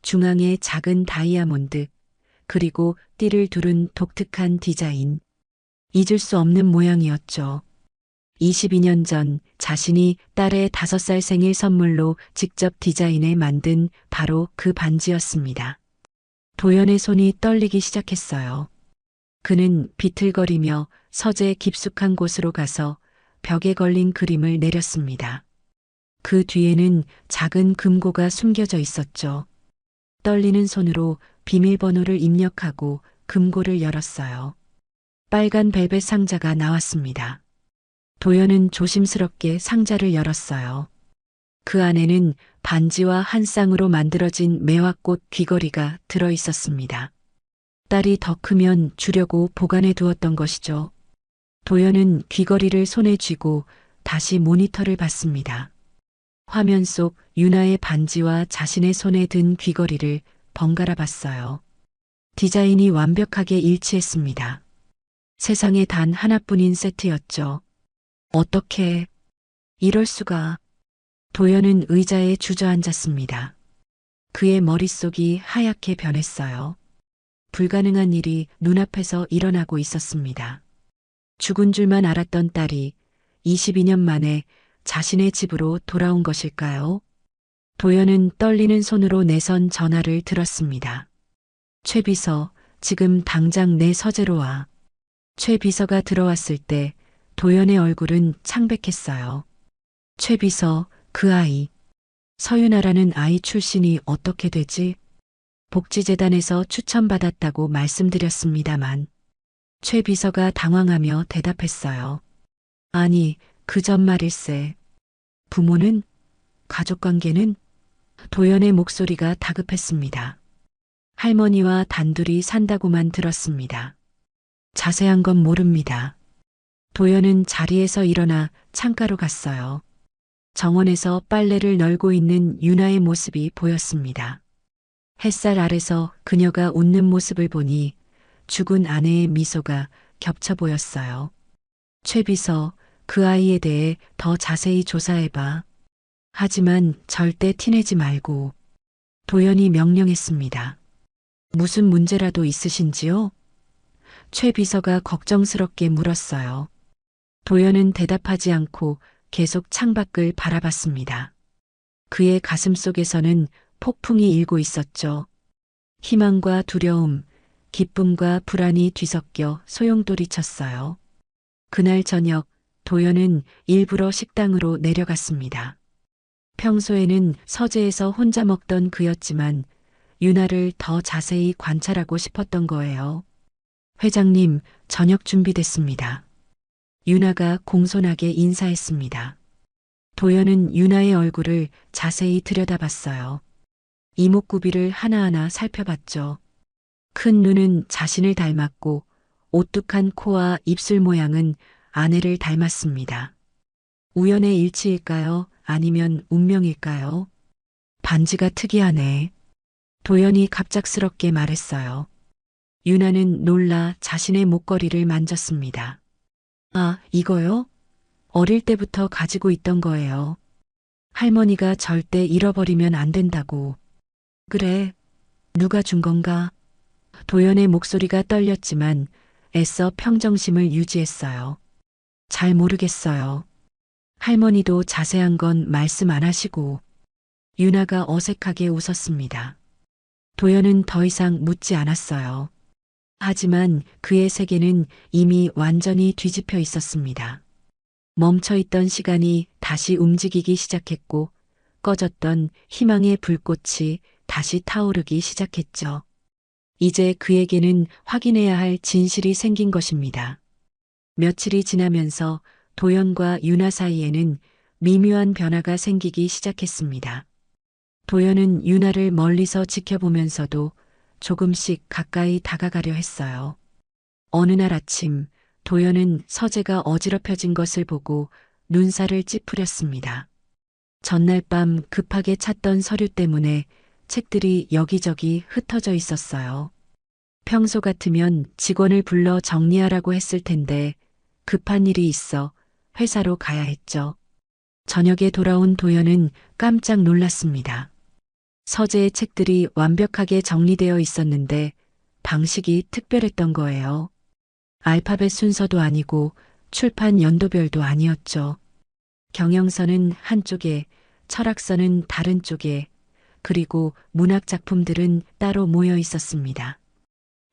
중앙에 작은 다이아몬드, 그리고 띠를 두른 독특한 디자인. 잊을 수 없는 모양이었죠. 22년 전 자신이 딸의 5살 생일 선물로 직접 디자인해 만든 바로 그 반지였습니다. 도연의 손이 떨리기 시작했어요. 그는 비틀거리며 서재 깊숙한 곳으로 가서 벽에 걸린 그림을 내렸습니다. 그 뒤에는 작은 금고가 숨겨져 있었죠. 떨리는 손으로 비밀번호를 입력하고 금고를 열었어요. 빨간 벨벳 상자가 나왔습니다. 도연은 조심스럽게 상자를 열었어요. 그 안에는 반지와 한 쌍으로 만들어진 매화꽃 귀걸이가 들어 있었습니다. 딸이 더 크면 주려고 보관해 두었던 것이죠. 도연은 귀걸이를 손에 쥐고 다시 모니터를 봤습니다. 화면 속 유나의 반지와 자신의 손에 든 귀걸이를 번갈아 봤어요. 디자인이 완벽하게 일치했습니다. 세상에 단 하나뿐인 세트였죠. 어떻게 이럴 수가. 도연은 의자에 주저앉았습니다. 그의 머릿속이 하얗게 변했어요. 불가능한 일이 눈앞에서 일어나고 있었습니다. 죽은 줄만 알았던 딸이 22년 만에 자신의 집으로 돌아온 것일까요? 도연은 떨리는 손으로 내선 전화를 들었습니다. 최 비서, 지금 당장 내 서재로 와. 최 비서가 들어왔을 때 도연의 얼굴은 창백했어요. 최 비서, 그 아이. 서윤아라는 아이 출신이 어떻게 되지? 복지재단에서 추천받았다고 말씀드렸습니다만. 최 비서가 당황하며 대답했어요. 아니, 그 전 말일세. 부모는? 가족관계는? 도연의 목소리가 다급했습니다. 할머니와 단둘이 산다고만 들었습니다. 자세한 건 모릅니다. 도연은 자리에서 일어나 창가로 갔어요. 정원에서 빨래를 널고 있는 유나의 모습이 보였습니다. 햇살 아래서 그녀가 웃는 모습을 보니 죽은 아내의 미소가 겹쳐 보였어요. 최 비서, 그 아이에 대해 더 자세히 조사해봐. 하지만 절대 티내지 말고. 도연이 명령했습니다. 무슨 문제라도 있으신지요? 최 비서가 걱정스럽게 물었어요. 도연은 대답하지 않고 계속 창밖을 바라봤습니다. 그의 가슴 속에서는 폭풍이 일고 있었죠. 희망과 두려움, 기쁨과 불안이 뒤섞여 소용돌이쳤어요. 그날 저녁 도연은 일부러 식당으로 내려갔습니다. 평소에는 서재에서 혼자 먹던 그였지만 유나를 더 자세히 관찰하고 싶었던 거예요. 회장님, 저녁 준비됐습니다. 유나가 공손하게 인사했습니다. 도연은 유나의 얼굴을 자세히 들여다봤어요. 이목구비를 하나하나 살펴봤죠. 큰 눈은 자신을 닮았고 오뚝한 코와 입술 모양은 아내를 닮았습니다. 우연의 일치일까요? 아니면 운명일까요? 반지가 특이하네. 도연이 갑작스럽게 말했어요. 유나는 놀라 자신의 목걸이를 만졌습니다. 아, 이거요? 어릴 때부터 가지고 있던 거예요. 할머니가 절대 잃어버리면 안 된다고. 그래, 누가 준 건가? 도연의 목소리가 떨렸지만 애써 평정심을 유지했어요. 잘 모르겠어요. 할머니도 자세한 건 말씀 안 하시고. 유나가 어색하게 웃었습니다. 도연은 더 이상 묻지 않았어요. 하지만 그의 세계는 이미 완전히 뒤집혀 있었습니다. 멈춰 있던 시간이 다시 움직이기 시작했고 꺼졌던 희망의 불꽃이 다시 타오르기 시작했죠. 이제 그에게는 확인해야 할 진실이 생긴 것입니다. 며칠이 지나면서 도연과 유나 사이에는 미묘한 변화가 생기기 시작했습니다. 도연은 유나를 멀리서 지켜보면서도 조금씩 가까이 다가가려 했어요. 어느 날 아침 도연은 서재가 어지럽혀진 것을 보고 눈살을 찌푸렸습니다. 전날 밤 급하게 찾던 서류 때문에 책들이 여기저기 흩어져 있었어요. 평소 같으면 직원을 불러 정리하라고 했을 텐데 급한 일이 있어 회사로 가야 했죠. 저녁에 돌아온 도연은 깜짝 놀랐습니다. 서재의 책들이 완벽하게 정리되어 있었는데 방식이 특별했던 거예요. 알파벳 순서도 아니고 출판 연도별도 아니었죠. 경영서는 한쪽에, 철학서는 다른 쪽에, 그리고 문학 작품들은 따로 모여 있었습니다.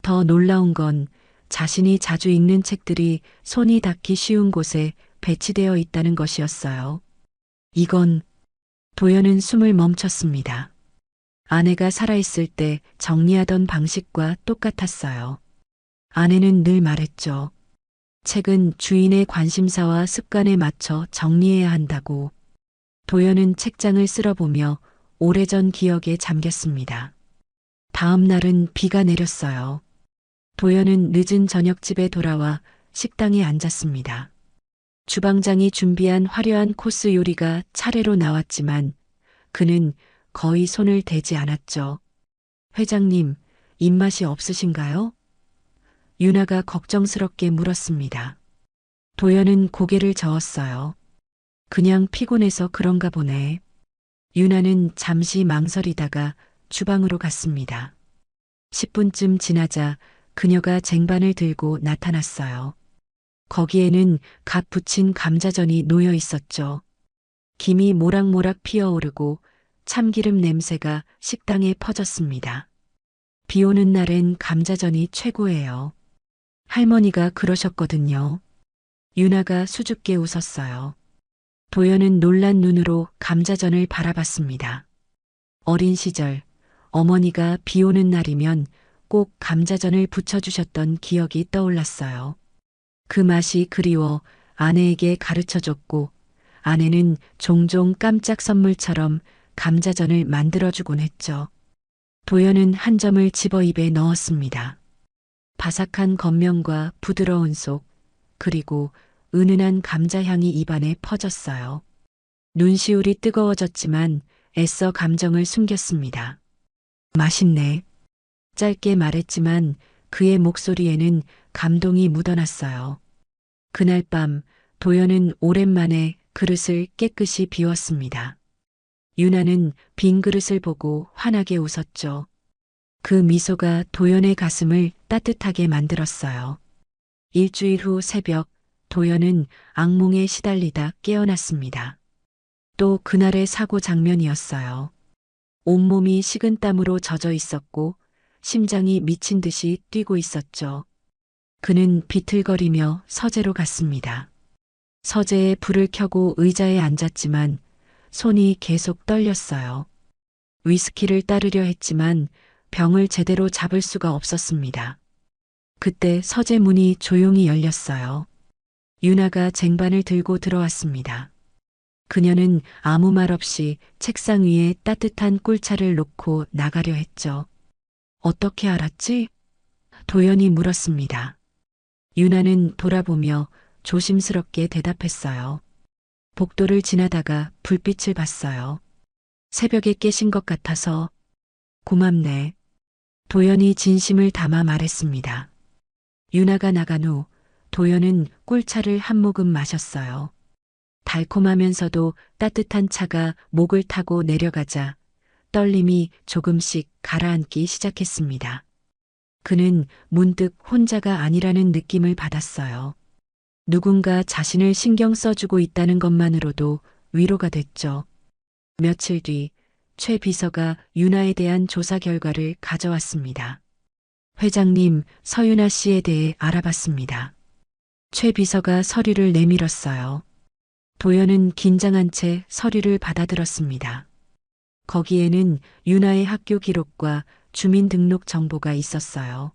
더 놀라운 건 자신이 자주 읽는 책들이 손이 닿기 쉬운 곳에 배치되어 있다는 것이었어요. 이건 도연은 숨을 멈췄습니다. 아내가 살아있을 때 정리하던 방식과 똑같았어요. 아내는 늘 말했죠. 책은 주인의 관심사와 습관에 맞춰 정리해야 한다고. 도연은 책장을 쓸어보며 오래전 기억에 잠겼습니다. 다음 날은 비가 내렸어요. 도연은 늦은 저녁집에 돌아와 식당에 앉았습니다. 주방장이 준비한 화려한 코스 요리가 차례로 나왔지만 그는 거의 손을 대지 않았죠. 회장님, 입맛이 없으신가요? 유나가 걱정스럽게 물었습니다. 도연은 고개를 저었어요. 그냥 피곤해서 그런가 보네. 유나는 잠시 망설이다가 주방으로 갔습니다. 10분쯤 지나자 그녀가 쟁반을 들고 나타났어요. 거기에는 갓 부친 감자전이 놓여 있었죠. 김이 모락모락 피어오르고 참기름 냄새가 식당에 퍼졌습니다. 비 오는 날엔 감자전이 최고예요. 할머니가 그러셨거든요. 유나가 수줍게 웃었어요. 도연은 놀란 눈으로 감자전을 바라봤습니다. 어린 시절 어머니가 비 오는 날이면 꼭 감자전을 부쳐주셨던 기억이 떠올랐어요. 그 맛이 그리워 아내에게 가르쳐줬고 아내는 종종 깜짝 선물처럼 감자전을 만들어주곤 했죠. 도연은 한 점을 집어 입에 넣었습니다. 바삭한 겉면과 부드러운 속, 그리고 은은한 감자향이 입안에 퍼졌어요. 눈시울이 뜨거워졌지만 애써 감정을 숨겼습니다. 맛있네. 짧게 말했지만 그의 목소리에는 감동이 묻어났어요. 그날 밤 도연은 오랜만에 그릇을 깨끗이 비웠습니다. 유나는 빈 그릇을 보고 환하게 웃었죠. 그 미소가 도연의 가슴을 따뜻하게 만들었어요. 일주일 후 새벽, 도연은 악몽에 시달리다 깨어났습니다. 또 그날의 사고 장면이었어요. 온몸이 식은땀으로 젖어 있었고 심장이 미친 듯이 뛰고 있었죠. 그는 비틀거리며 서재로 갔습니다. 서재에 불을 켜고 의자에 앉았지만 손이 계속 떨렸어요. 위스키를 따르려 했지만 병을 제대로 잡을 수가 없었습니다. 그때 서재 문이 조용히 열렸어요. 유나가 쟁반을 들고 들어왔습니다. 그녀는 아무 말 없이 책상 위에 따뜻한 꿀차를 놓고 나가려 했죠. 어떻게 알았지? 도연이 물었습니다. 유나는 돌아보며 조심스럽게 대답했어요. 복도를 지나다가 불빛을 봤어요. 새벽에 깨신 것 같아서 고맙네. 도연이 진심을 담아 말했습니다. 유나가 나간 후 도연은 꿀차를 한 모금 마셨어요. 달콤하면서도 따뜻한 차가 목을 타고 내려가자 떨림이 조금씩 가라앉기 시작했습니다. 그는 문득 혼자가 아니라는 느낌을 받았어요. 누군가 자신을 신경 써주고 있다는 것만으로도 위로가 됐죠. 며칠 뒤 최 비서가 유나에 대한 조사 결과를 가져왔습니다. 회장님, 서유나 씨에 대해 알아봤습니다. 최 비서가 서류를 내밀었어요. 도연은 긴장한 채 서류를 받아들었습니다. 거기에는 유나의 학교 기록과 주민등록 정보가 있었어요.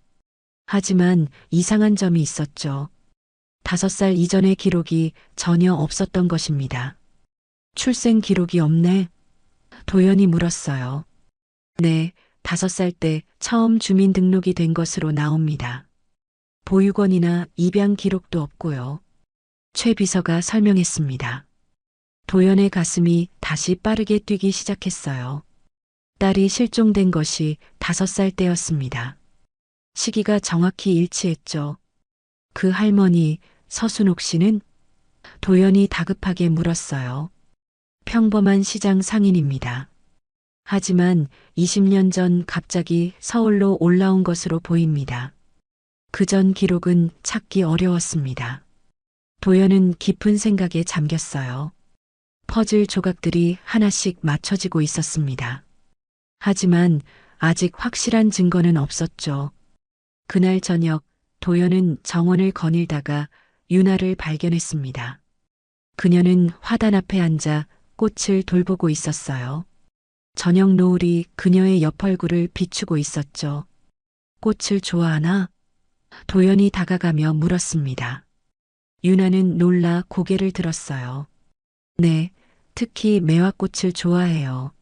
하지만 이상한 점이 있었죠. 5살 이전의 기록이 전혀 없었던 것입니다. 출생 기록이 없네? 도연이 물었어요. 네, 5살 때 처음 주민등록이 된 것으로 나옵니다. 보육원이나 입양 기록도 없고요. 최 비서가 설명했습니다. 도연의 가슴이 다시 빠르게 뛰기 시작했어요. 딸이 실종된 것이 5살 때였습니다. 시기가 정확히 일치했죠. 그 할머니 서순옥 씨는? 도연이 다급하게 물었어요. 평범한 시장 상인입니다. 하지만 20년 전 갑자기 서울로 올라온 것으로 보입니다. 그 전 기록은 찾기 어려웠습니다. 도연은 깊은 생각에 잠겼어요. 퍼즐 조각들이 하나씩 맞춰지고 있었습니다. 하지만 아직 확실한 증거는 없었죠. 그날 저녁 도연은 정원을 거닐다가 유나를 발견했습니다. 그녀는 화단 앞에 앉아 꽃을 돌보고 있었어요. 저녁 노을이 그녀의 옆 얼굴을 비추고 있었죠. 꽃을 좋아하나? 도연이 다가가며 물었습니다. 유나는 놀라 고개를 들었어요. 네, 특히 매화꽃을 좋아해요.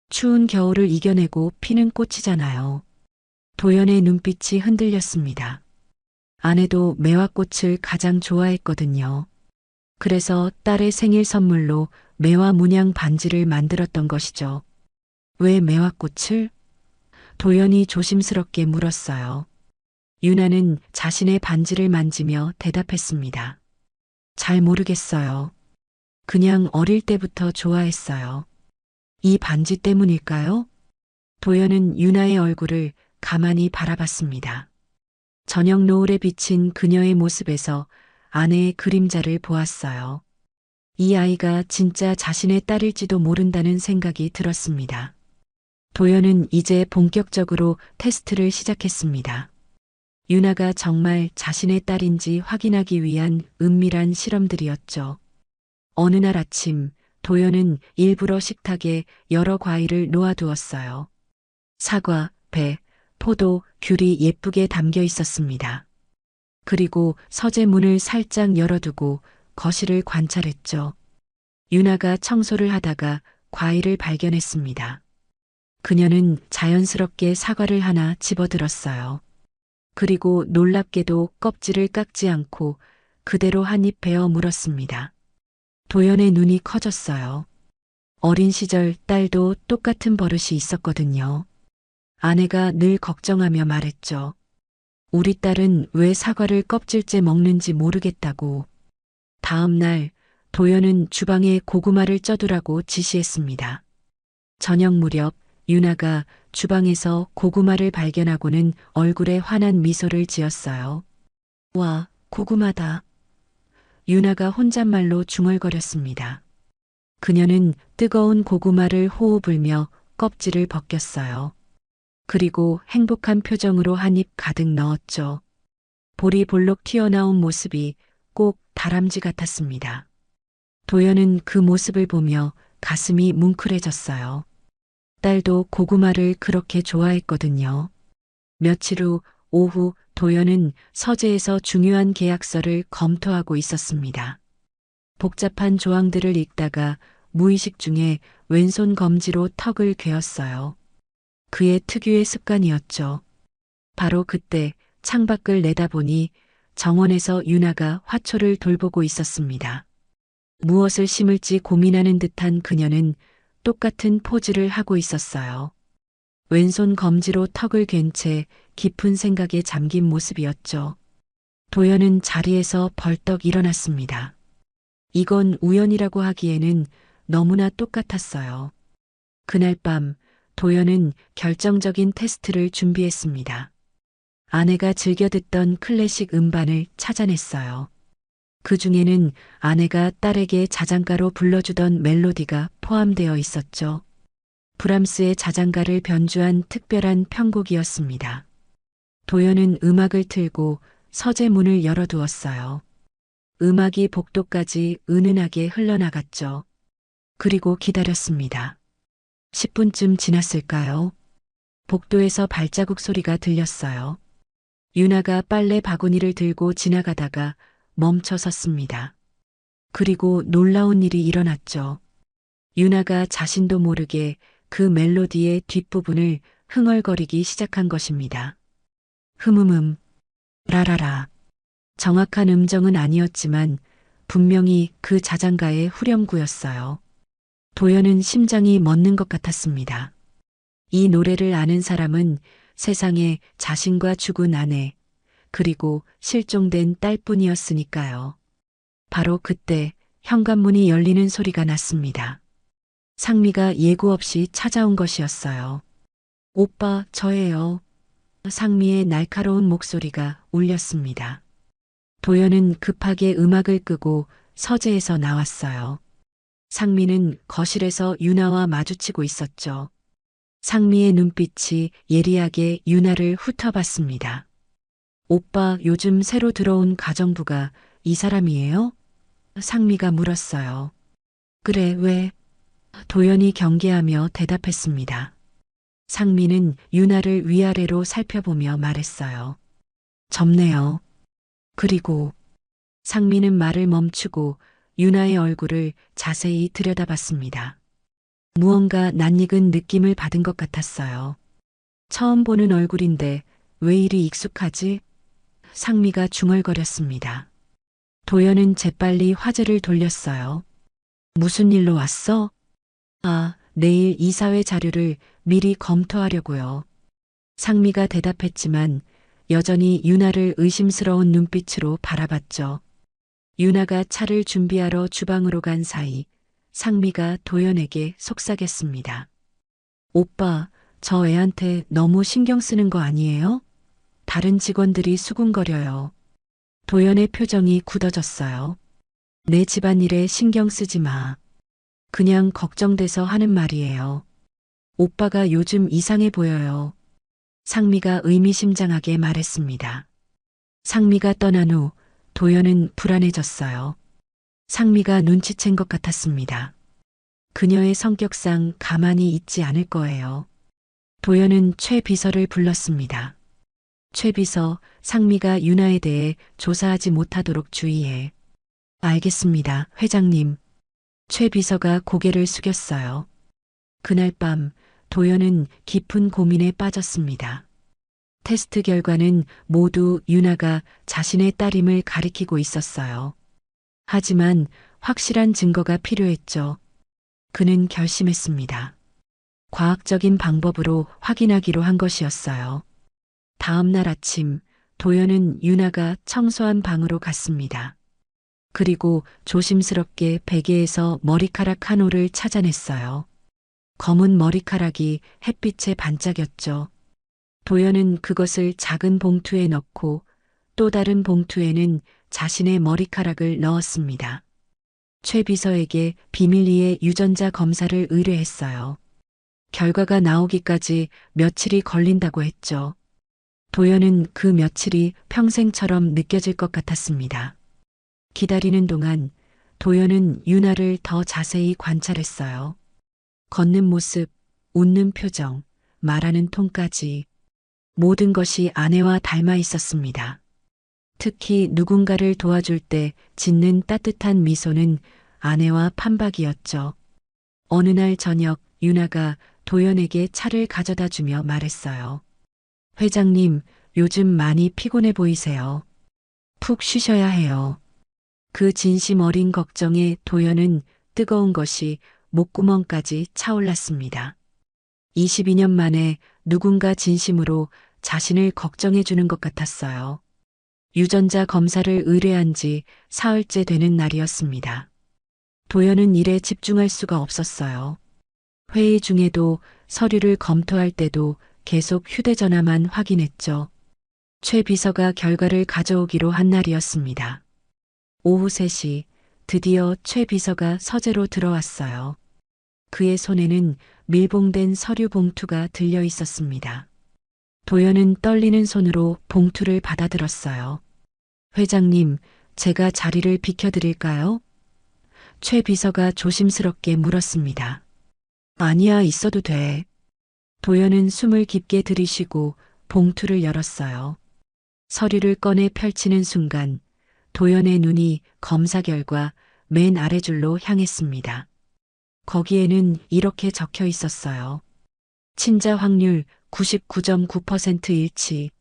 추운 겨울을 이겨내고 피는 꽃이잖아요. 도연의 눈빛이 흔들렸습니다. 아내도 매화꽃을 가장 좋아했거든요. 그래서 딸의 생일 선물로 매화 문양 반지를 만들었던 것이죠. 왜 매화꽃을? 도연이 조심스럽게 물었어요. 유나는 자신의 반지를 만지며 대답했습니다. 잘 모르겠어요. 그냥 어릴 때부터 좋아했어요. 이 반지 때문일까요? 도연은 유나의 얼굴을 가만히 바라봤습니다. 저녁 노을에 비친 그녀의 모습에서 아내의 그림자를 보았어요. 이 아이가 진짜 자신의 딸일지도 모른다는 생각이 들었습니다. 도연은 이제 본격적으로 테스트를 시작했습니다. 유나가 정말 자신의 딸인지 확인하기 위한 은밀한 실험들이었죠. 어느 날 아침 도연은 일부러 식탁에 여러 과일을 놓아두었어요. 사과, 배, 포도, 귤이 예쁘게 담겨 있었습니다. 그리고 서재 문을 살짝 열어두고 거실을 관찰했죠. 유나가 청소를 하다가 과일을 발견했습니다. 그녀는 자연스럽게 사과를 하나 집어들었어요. 그리고 놀랍게도 껍질을 깎지 않고 그대로 한 입 베어 물었습니다. 도연의 눈이 커졌어요. 어린 시절 딸도 똑같은 버릇이 있었거든요. 아내가 늘 걱정하며 말했죠. 우리 딸은 왜 사과를 껍질째 먹는지 모르겠다고. 다음 날 도연은 주방에 고구마를 쪄두라고 지시했습니다. 저녁 무렵 유나가 주방에서 고구마를 발견하고는 얼굴에 환한 미소를 지었어요. 와, 고구마다. 유나가 혼잣말로 중얼거렸습니다. 그녀는 뜨거운 고구마를 호호 불며 껍질을 벗겼어요. 그리고 행복한 표정으로 한 입 가득 넣었죠. 볼이 볼록 튀어나온 모습이 꼭 다람쥐 같았습니다. 도연은 그 모습을 보며 가슴이 뭉클해졌어요. 딸도 고구마를 그렇게 좋아했거든요. 며칠 후 오후 도연은 서재에서 중요한 계약서를 검토하고 있었습니다. 복잡한 조항들을 읽다가 무의식 중에 왼손 검지로 턱을 괴었어요. 그의 특유의 습관이었죠. 바로 그때 창밖을 내다보니 정원에서 유나가 화초를 돌보고 있었습니다. 무엇을 심을지 고민하는 듯한 그녀는 똑같은 포즈를 하고 있었어요. 왼손 검지로 턱을 괜 채 깊은 생각에 잠긴 모습이었죠. 도연은 자리에서 벌떡 일어났습니다. 이건 우연이라고 하기에는 너무나 똑같았어요. 그날 밤 도연은 결정적인 테스트를 준비했습니다. 아내가 즐겨 듣던 클래식 음반을 찾아냈어요. 그 중에는 아내가 딸에게 자장가로 불러주던 멜로디가 포함되어 있었죠. 브람스의 자장가를 변주한 특별한 편곡이었습니다. 도연은 음악을 틀고 서재 문을 열어두었어요. 음악이 복도까지 은은하게 흘러나갔죠. 그리고 기다렸습니다. 10분쯤 지났을까요? 복도에서 발자국 소리가 들렸어요. 유나가 빨래 바구니를 들고 지나가다가 멈춰 섰습니다. 그리고 놀라운 일이 일어났죠. 유나가 자신도 모르게 그 멜로디의 뒷부분을 흥얼거리기 시작한 것입니다. 흠흠흠, 라라라. 정확한 음정은 아니었지만 분명히 그 자장가의 후렴구였어요. 도연은 심장이 멎는 것 같았습니다. 이 노래를 아는 사람은 세상에 자신과 죽은 아내, 그리고 실종된 딸뿐이었으니까요. 바로 그때 현관문이 열리는 소리가 났습니다. 상미가 예고 없이 찾아온 것이었어요. 오빠, 저예요. 상미의 날카로운 목소리가 울렸습니다. 도연은 급하게 음악을 끄고 서재에서 나왔어요. 상미는 거실에서 유나와 마주치고 있었죠. 상미의 눈빛이 예리하게 유나를 훑어봤습니다. 오빠, 요즘 새로 들어온 가정부가 이 사람이에요? 상미가 물었어요. 그래, 왜? 도연이 경계하며 대답했습니다. 상미는 유나를 위아래로 살펴보며 말했어요. 젊네요. 그리고 상미는 말을 멈추고 유나의 얼굴을 자세히 들여다봤습니다. 무언가 낯익은 느낌을 받은 것 같았어요. 처음 보는 얼굴인데 왜 이리 익숙하지? 상미가 중얼거렸습니다. 도연은 재빨리 화제를 돌렸어요. 무슨 일로 왔어? 아, 내일 이사회 자료를 미리 검토하려고요. 상미가 대답했지만 여전히 유나를 의심스러운 눈빛으로 바라봤죠. 유나가 차를 준비하러 주방으로 간 사이 상미가 도연에게 속삭였습니다. 오빠, 저 애한테 너무 신경 쓰는 거 아니에요? 다른 직원들이 수군거려요. 도연의 표정이 굳어졌어요. 내 집안일에 신경 쓰지 마. 그냥 걱정돼서 하는 말이에요. 오빠가 요즘 이상해 보여요. 상미가 의미심장하게 말했습니다. 상미가 떠난 후 도연은 불안해졌어요. 상미가 눈치챈 것 같았습니다. 그녀의 성격상 가만히 있지 않을 거예요. 도연은 최 비서를 불렀습니다. 최 비서, 상미가 유나에 대해 조사하지 못하도록 주의해. 알겠습니다, 회장님. 최 비서가 고개를 숙였어요. 그날 밤 도연은 깊은 고민에 빠졌습니다. 테스트 결과는 모두 유나가 자신의 딸임을 가리키고 있었어요. 하지만 확실한 증거가 필요했죠. 그는 결심했습니다. 과학적인 방법으로 확인하기로 한 것이었어요. 다음 날 아침 도연은 유나가 청소한 방으로 갔습니다. 그리고 조심스럽게 베개에서 머리카락 한 올을 찾아냈어요. 검은 머리카락이 햇빛에 반짝였죠. 도연은 그것을 작은 봉투에 넣고 또 다른 봉투에는 자신의 머리카락을 넣었습니다. 최 비서에게 비밀리에 유전자 검사를 의뢰했어요. 결과가 나오기까지 며칠이 걸린다고 했죠. 도연은 그 며칠이 평생처럼 느껴질 것 같았습니다. 기다리는 동안 도연은 유나를 더 자세히 관찰했어요. 걷는 모습, 웃는 표정, 말하는 톤까지 모든 것이 아내와 닮아 있었습니다. 특히 누군가를 도와줄 때 짓는 따뜻한 미소는 아내와 판박이었죠. 어느 날 저녁 유나가 도연에게 차를 가져다 주며 말했어요. 회장님, 요즘 많이 피곤해 보이세요. 푹 쉬셔야 해요. 그 진심 어린 걱정에 도연은 뜨거운 것이 목구멍까지 차올랐습니다. 22년 만에 누군가 진심으로 자신을 걱정해 주는 것 같았어요. 유전자 검사를 의뢰한 지 사흘째 되는 날이었습니다. 도연은 일에 집중할 수가 없었어요. 회의 중에도 서류를 검토할 때도 계속 휴대전화만 확인했죠. 최 비서가 결과를 가져오기로 한 날이었습니다. 오후 3시 드디어 최 비서가 서재로 들어왔어요. 그의 손에는 밀봉된 서류 봉투가 들려 있었습니다. 도연은 떨리는 손으로 봉투를 받아들었어요. 회장님, 제가 자리를 비켜드릴까요? 최 비서가 조심스럽게 물었습니다. 아니야, 있어도 돼. 도연은 숨을 깊게 들이쉬고 봉투를 열었어요. 서류를 꺼내 펼치는 순간 도연의 눈이 검사 결과 맨 아래줄로 향했습니다. 거기에는 이렇게 적혀 있었어요. 친자 확률 99.9% 일치.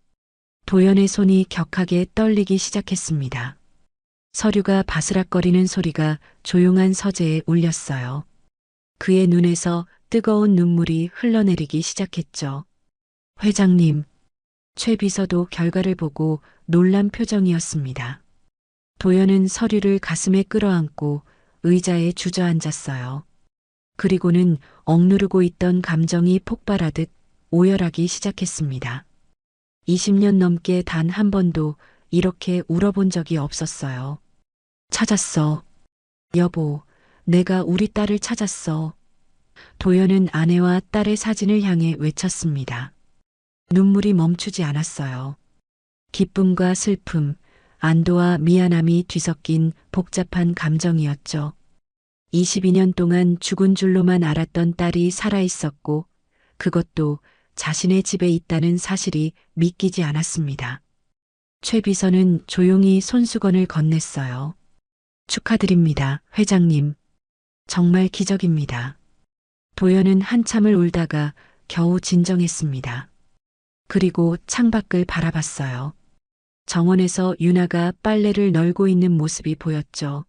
도연의 손이 격하게 떨리기 시작했습니다. 서류가 바스락거리는 소리가 조용한 서재에 울렸어요. 그의 눈에서 뜨거운 눈물이 흘러내리기 시작했죠. 회장님, 최 비서도 결과를 보고 놀란 표정이었습니다. 도연은 서류를 가슴에 끌어안고 의자에 주저앉았어요. 그리고는 억누르고 있던 감정이 폭발하듯 오열하기 시작했습니다. 20년 넘게 단 한 번도 이렇게 울어본 적이 없었어요. 찾았어. 여보, 내가 우리 딸을 찾았어. 도연은 아내와 딸의 사진을 향해 외쳤습니다. 눈물이 멈추지 않았어요. 기쁨과 슬픔, 안도와 미안함이 뒤섞인 복잡한 감정이었죠. 22년 동안 죽은 줄로만 알았던 딸이 살아있었고 그것도 자신의 집에 있다는 사실이 믿기지 않았습니다. 최 비서는 조용히 손수건을 건넸어요. 축하드립니다, 회장님. 정말 기적입니다. 도연은 한참을 울다가 겨우 진정했습니다. 그리고 창밖을 바라봤어요. 정원에서 유나가 빨래를 널고 있는 모습이 보였죠.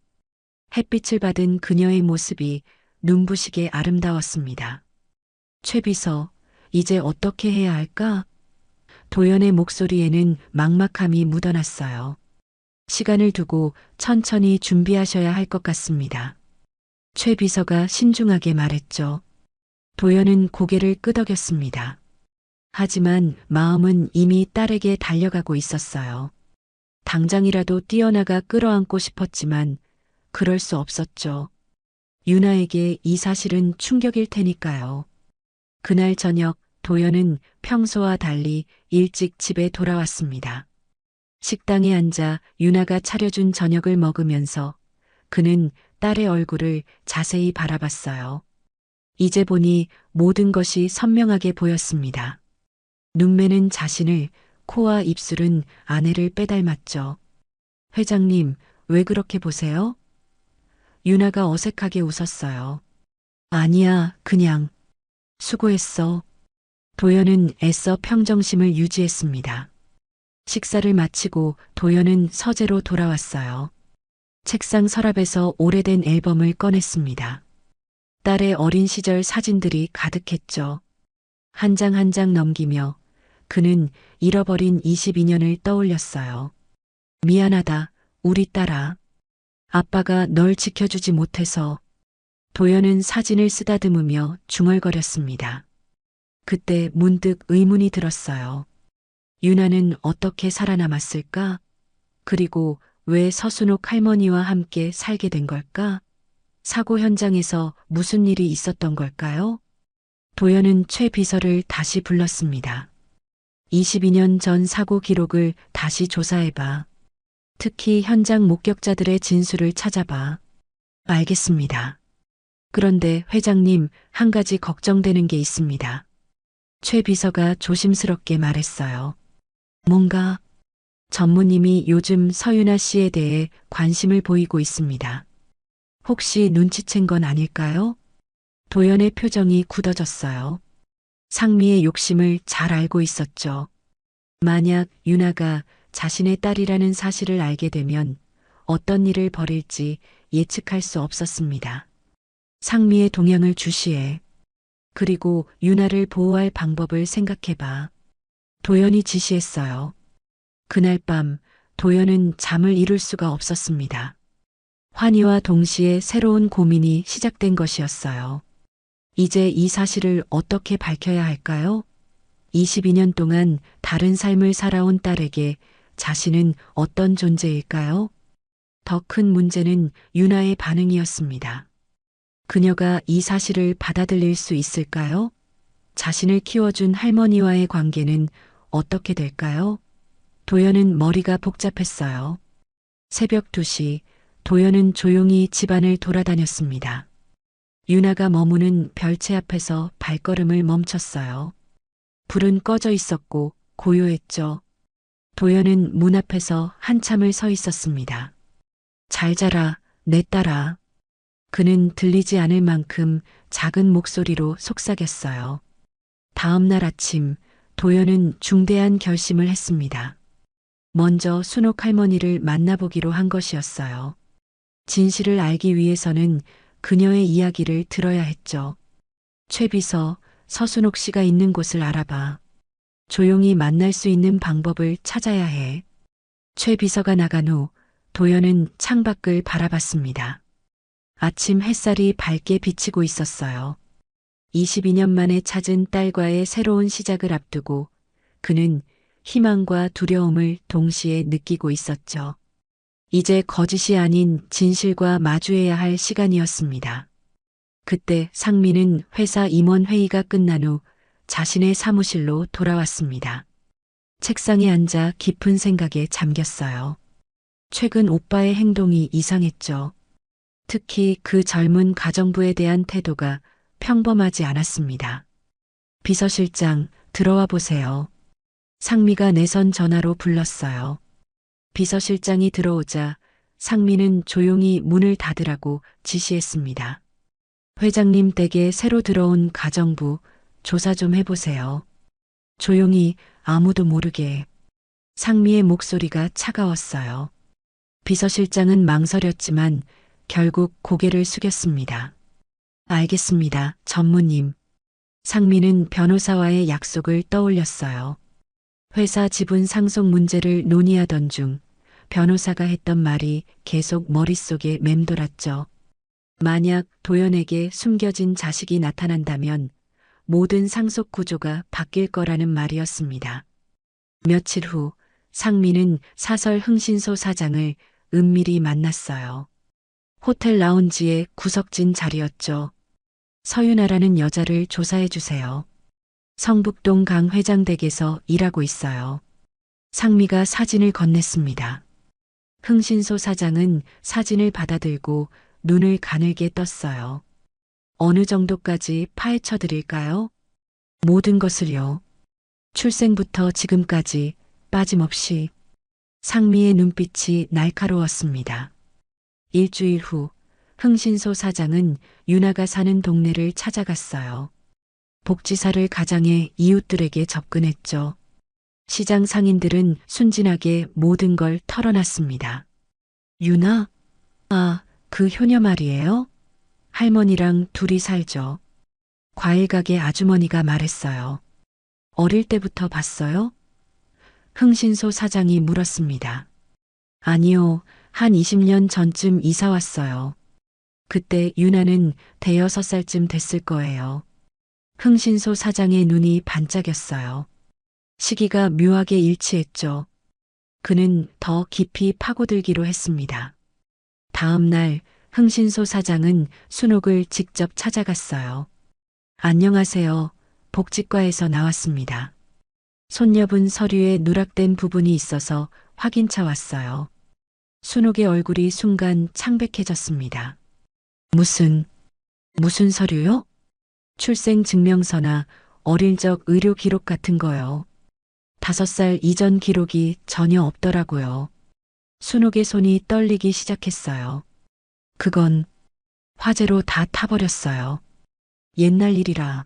햇빛을 받은 그녀의 모습이 눈부시게 아름다웠습니다. 최 비서, 이제 어떻게 해야 할까? 도연의 목소리에는 막막함이 묻어났어요. 시간을 두고 천천히 준비하셔야 할 것 같습니다. 최 비서가 신중하게 말했죠. 도연은 고개를 끄덕였습니다. 하지만 마음은 이미 딸에게 달려가고 있었어요. 당장이라도 뛰어나가 끌어안고 싶었지만 그럴 수 없었죠. 유나에게 이 사실은 충격일 테니까요. 그날 저녁 도연은 평소와 달리 일찍 집에 돌아왔습니다. 식당에 앉아 유나가 차려준 저녁을 먹으면서 그는 딸의 얼굴을 자세히 바라봤어요. 이제 보니 모든 것이 선명하게 보였습니다. 눈매는 자신을, 코와 입술은 아내를 빼닮았죠. 회장님, 왜 그렇게 보세요? 유나가 어색하게 웃었어요. 아니야, 그냥. 수고했어. 도연은 애써 평정심을 유지했습니다. 식사를 마치고 도연은 서재로 돌아왔어요. 책상 서랍에서 오래된 앨범을 꺼냈습니다. 딸의 어린 시절 사진들이 가득했죠. 한 장 한 장 넘기며 그는 잃어버린 22년을 떠올렸어요. 미안하다, 우리 딸아. 아빠가 널 지켜주지 못해서. 도연은 사진을 쓰다듬으며 중얼거렸습니다. 그때 문득 의문이 들었어요. 유나는 어떻게 살아남았을까? 그리고 왜 서순옥 할머니와 함께 살게 된 걸까? 사고 현장에서 무슨 일이 있었던 걸까요? 도연은 최 비서를 다시 불렀습니다. 22년 전 사고 기록을 다시 조사해봐. 특히 현장 목격자들의 진술을 찾아봐. 알겠습니다. 그런데 회장님, 한 가지 걱정되는 게 있습니다. 최 비서가 조심스럽게 말했어요. 뭔가? 전무님이 요즘 서윤아 씨에 대해 관심을 보이고 있습니다. 혹시 눈치챈 건 아닐까요? 도연의 표정이 굳어졌어요. 상미의 욕심을 잘 알고 있었죠. 만약 유나가 자신의 딸이라는 사실을 알게 되면 어떤 일을 벌일지 예측할 수 없었습니다. 상미의 동향을 주시해. 그리고 유나를 보호할 방법을 생각해봐. 도연이 지시했어요. 그날 밤 도연은 잠을 이룰 수가 없었습니다. 환희와 동시에 새로운 고민이 시작된 것이었어요. 이제 이 사실을 어떻게 밝혀야 할까요? 22년 동안 다른 삶을 살아온 딸에게 자신은 어떤 존재일까요? 더 큰 문제는 유나의 반응이었습니다. 그녀가 이 사실을 받아들일 수 있을까요? 자신을 키워준 할머니와의 관계는 어떻게 될까요? 도연은 머리가 복잡했어요. 새벽 2시, 도연은 조용히 집안을 돌아다녔습니다. 유나가 머무는 별채 앞에서 발걸음을 멈췄어요. 불은 꺼져 있었고 고요했죠. 도연은 문 앞에서 한참을 서 있었습니다. 잘 자라, 내 딸아. 그는 들리지 않을 만큼 작은 목소리로 속삭였어요. 다음 날 아침, 도연은 중대한 결심을 했습니다. 먼저 순옥 할머니를 만나보기로 한 것이었어요. 진실을 알기 위해서는 그녀의 이야기를 들어야 했죠. 최 비서, 서순옥 씨가 있는 곳을 알아봐. 조용히 만날 수 있는 방법을 찾아야 해. 최 비서가 나간 후 도연은 창밖을 바라봤습니다. 아침 햇살이 밝게 비치고 있었어요. 22년 만에 찾은 딸과의 새로운 시작을 앞두고 그는 희망과 두려움을 동시에 느끼고 있었죠. 이제 거짓이 아닌 진실과 마주해야 할 시간이었습니다. 그때 상미는 회사 임원 회의가 끝난 후 자신의 사무실로 돌아왔습니다. 책상에 앉아 깊은 생각에 잠겼어요. 최근 오빠의 행동이 이상했죠. 특히 그 젊은 가정부에 대한 태도가 평범하지 않았습니다. 비서실장, 들어와 보세요. 상미가 내선 전화로 불렀어요. 비서실장이 들어오자 상미는 조용히 문을 닫으라고 지시했습니다. 회장님 댁에 새로 들어온 가정부 조사 좀 해보세요. 조용히 아무도 모르게. 상미의 목소리가 차가웠어요. 비서실장은 망설였지만 결국 고개를 숙였습니다. 알겠습니다, 전무님. 상미는 변호사와의 약속을 떠올렸어요. 회사 지분 상속 문제를 논의하던 중 변호사가 했던 말이 계속 머릿속에 맴돌았죠. 만약 도연에게 숨겨진 자식이 나타난다면 모든 상속 구조가 바뀔 거라는 말이었습니다. 며칠 후 상미는 사설 흥신소 사장을 은밀히 만났어요. 호텔 라운지의 구석진 자리였죠. 서윤아라는 여자를 조사해 주세요. 성북동 강 회장 댁에서 일하고 있어요. 상미가 사진을 건넸습니다. 흥신소 사장은 사진을 받아들고 눈을 가늘게 떴어요. 어느 정도까지 파헤쳐 드릴까요? 모든 것을요. 출생부터 지금까지 빠짐없이. 상미의 눈빛이 날카로웠습니다. 일주일 후 흥신소 사장은 유나가 사는 동네를 찾아갔어요. 복지사를 가장해 이웃들에게 접근했죠. 시장 상인들은 순진하게 모든 걸 털어놨습니다. 유나? 아, 그 효녀 말이에요? 할머니랑 둘이 살죠. 과일가게 아주머니가 말했어요. 어릴 때부터 봤어요? 흥신소 사장이 물었습니다. 아니요, 한 20년 전쯤 이사 왔어요. 그때 유나는 5살쯤 됐을 거예요. 흥신소 사장의 눈이 반짝였어요. 시기가 묘하게 일치했죠. 그는 더 깊이 파고들기로 했습니다. 다음 날 흥신소 사장은 순옥을 직접 찾아갔어요. 안녕하세요. 복지과에서 나왔습니다. 손녀분 서류에 누락된 부분이 있어서 확인차 왔어요. 순옥의 얼굴이 순간 창백해졌습니다. 무슨 서류요? 출생 증명서나 어릴 적 의료 기록 같은 거요. 5살 이전 기록이 전혀 없더라고요. 순옥의 손이 떨리기 시작했어요. 그건 화재로 다 타버렸어요. 옛날 일이라.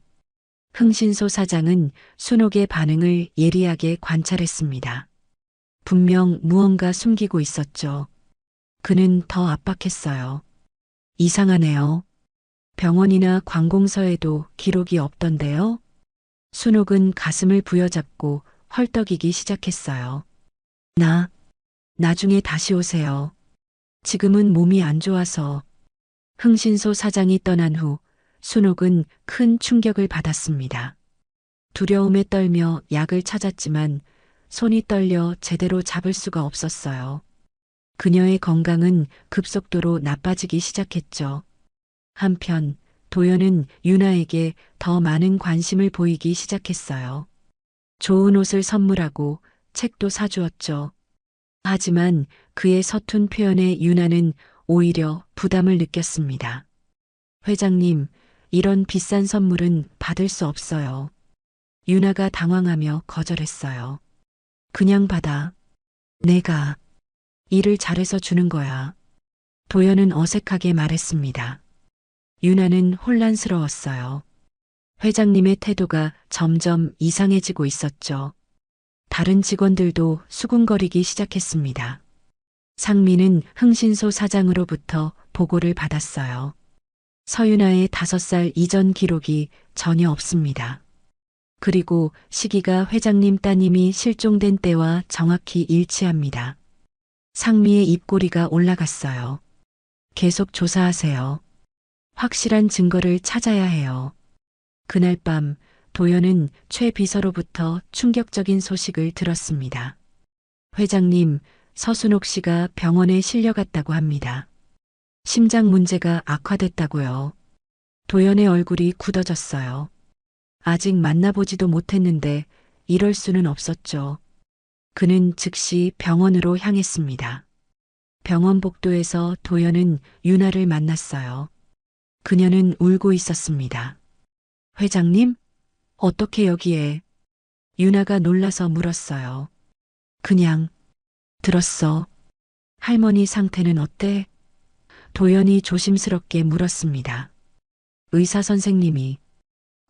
흥신소 사장은 순옥의 반응을 예리하게 관찰했습니다. 분명 무언가 숨기고 있었죠. 그는 더 압박했어요. 이상하네요. 병원이나 관공서에도 기록이 없던데요? 순옥은 가슴을 부여잡고 헐떡이기 시작했어요. 나중에 다시 오세요. 지금은 몸이 안 좋아서. 흥신소 사장이 떠난 후 순옥은 큰 충격을 받았습니다. 두려움에 떨며 약을 찾았지만 손이 떨려 제대로 잡을 수가 없었어요. 그녀의 건강은 급속도로 나빠지기 시작했죠. 한편 도연은 유나에게 더 많은 관심을 보이기 시작했어요. 좋은 옷을 선물하고 책도 사주었죠. 하지만 그의 서툰 표현에 유나는 오히려 부담을 느꼈습니다. 회장님, 이런 비싼 선물은 받을 수 없어요. 유나가 당황하며 거절했어요. 그냥 받아. 내가 일을 잘해서 주는 거야. 도연은 어색하게 말했습니다. 유나는 혼란스러웠어요. 회장님의 태도가 점점 이상해지고 있었죠. 다른 직원들도 수군거리기 시작했습니다. 상미는 흥신소 사장으로부터 보고를 받았어요. 서윤아의 5살 이전 기록이 전혀 없습니다. 그리고 시기가 회장님 따님이 실종된 때와 정확히 일치합니다. 상미의 입꼬리가 올라갔어요. 계속 조사하세요. 확실한 증거를 찾아야 해요. 그날 밤 도연은 최 비서로부터 충격적인 소식을 들었습니다. 회장님, 서순옥 씨가 병원에 실려갔다고 합니다. 심장 문제가 악화됐다고요. 도연의 얼굴이 굳어졌어요. 아직 만나보지도 못했는데 이럴 수는 없었죠. 그는 즉시 병원으로 향했습니다. 병원 복도에서 도연은 유나를 만났어요. 그녀는 울고 있었습니다. 회장님? 어떻게 여기에? 유나가 놀라서 물었어요. 그냥 들었어. 할머니 상태는 어때? 도연이 조심스럽게 물었습니다. 의사 선생님이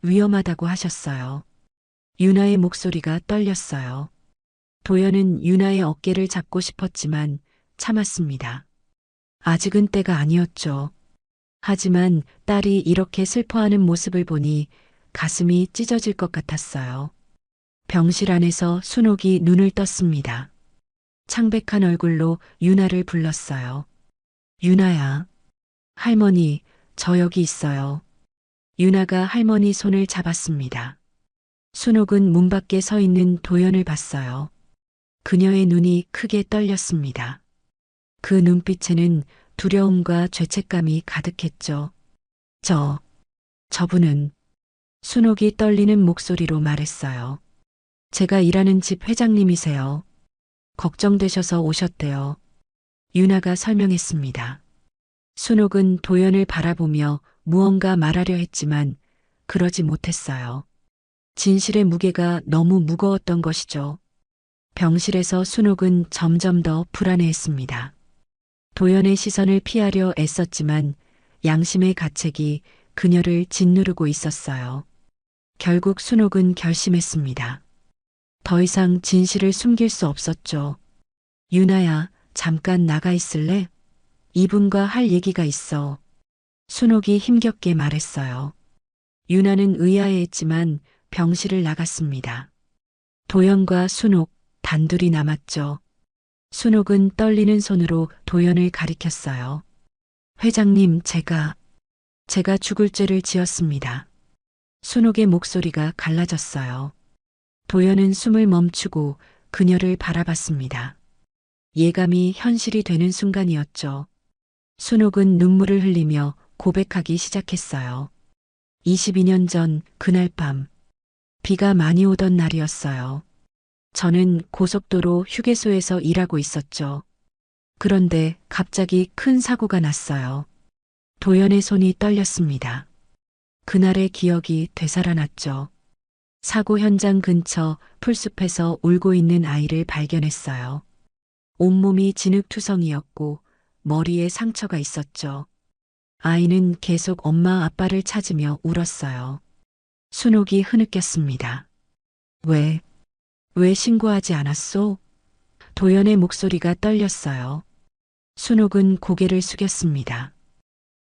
위험하다고 하셨어요. 유나의 목소리가 떨렸어요. 도연은 유나의 어깨를 잡고 싶었지만 참았습니다. 아직은 때가 아니었죠. 하지만 딸이 이렇게 슬퍼하는 모습을 보니 가슴이 찢어질 것 같았어요. 병실 안에서 순옥이 눈을 떴습니다. 창백한 얼굴로 유나를 불렀어요. 유나야. 할머니, 저 여기 있어요. 유나가 할머니 손을 잡았습니다. 순옥은 문 밖에 서 있는 도연을 봤어요. 그녀의 눈이 크게 떨렸습니다. 그 눈빛에는 두려움과 죄책감이 가득했죠. 저분은 순옥이 떨리는 목소리로 말했어요. 제가 일하는 집 회장님이세요. 걱정되셔서 오셨대요. 유나가 설명했습니다. 순옥은 도연을 바라보며 무언가 말하려 했지만 그러지 못했어요. 진실의 무게가 너무 무거웠던 것이죠. 병실에서 순옥은 점점 더 불안해했습니다. 도연의 시선을 피하려 애썼지만 양심의 가책이 그녀를 짓누르고 있었어요. 결국 순옥은 결심했습니다. 더 이상 진실을 숨길 수 없었죠. 유나야, 잠깐 나가 있을래? 이분과 할 얘기가 있어. 순옥이 힘겹게 말했어요. 유나는 의아해했지만 병실을 나갔습니다. 도연과 순옥 단둘이 남았죠. 순옥은 떨리는 손으로 도연을 가리켰어요. 회장님, 제가 죽을 죄를 지었습니다. 순옥의 목소리가 갈라졌어요. 도연은 숨을 멈추고 그녀를 바라봤습니다. 예감이 현실이 되는 순간이었죠. 순옥은 눈물을 흘리며 고백하기 시작했어요. 22년 전 그날 밤, 비가 많이 오던 날이었어요. 저는 고속도로 휴게소에서 일하고 있었죠. 그런데 갑자기 큰 사고가 났어요. 도연의 손이 떨렸습니다. 그날의 기억이 되살아났죠. 사고 현장 근처 풀숲에서 울고 있는 아이를 발견했어요. 온몸이 진흙투성이었고 머리에 상처가 있었죠. 아이는 계속 엄마 아빠를 찾으며 울었어요. 순옥이 흐느꼈습니다. 왜 신고하지 않았소? 도연의 목소리가 떨렸어요. 순옥은 고개를 숙였습니다.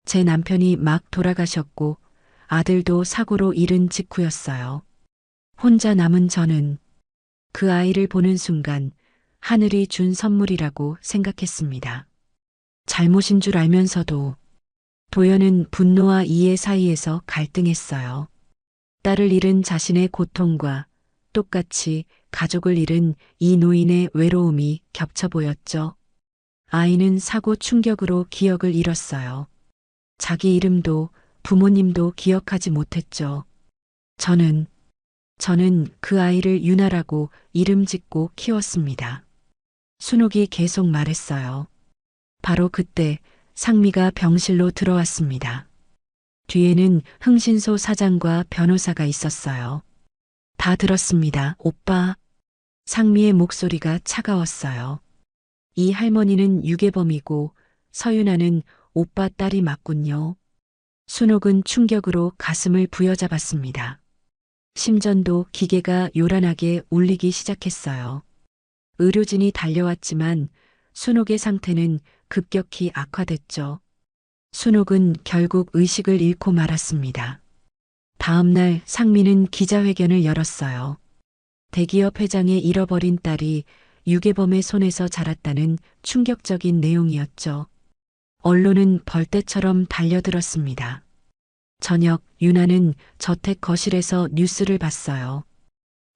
제 남편이 막 돌아가셨고 아들도 사고로 잃은 직후였어요. 혼자 남은 저는 그 아이를 보는 순간 하늘이 준 선물이라고 생각했습니다. 잘못인 줄 알면서도 도연은 분노와 이해 사이에서 갈등했어요. 딸을 잃은 자신의 고통과 똑같이 가족을 잃은 이 노인의 외로움이 겹쳐 보였죠. 아이는 사고 충격으로 기억을 잃었어요. 자기 이름도 부모님도 기억하지 못했죠. 저는 그 아이를 유나라고 이름 짓고 키웠습니다. 순옥이 계속 말했어요. 바로 그때 상미가 병실로 들어왔습니다. 뒤에는 흥신소 사장과 변호사가 있었어요. 다 들었습니다, 오빠. 상미의 목소리가 차가웠어요. 이 할머니는 유괴범이고 서윤아는 오빠 딸이 맞군요. 순옥은 충격으로 가슴을 부여잡았습니다. 심전도 기계가 요란하게 울리기 시작했어요. 의료진이 달려왔지만 순옥의 상태는 급격히 악화됐죠. 순옥은 결국 의식을 잃고 말았습니다. 다음 날 상미는 기자회견을 열었어요. 대기업 회장의 잃어버린 딸이 유괴범의 손에서 자랐다는 충격적인 내용이었죠. 언론은 벌떼처럼 달려들었습니다. 저녁 유나는 저택 거실에서 뉴스를 봤어요.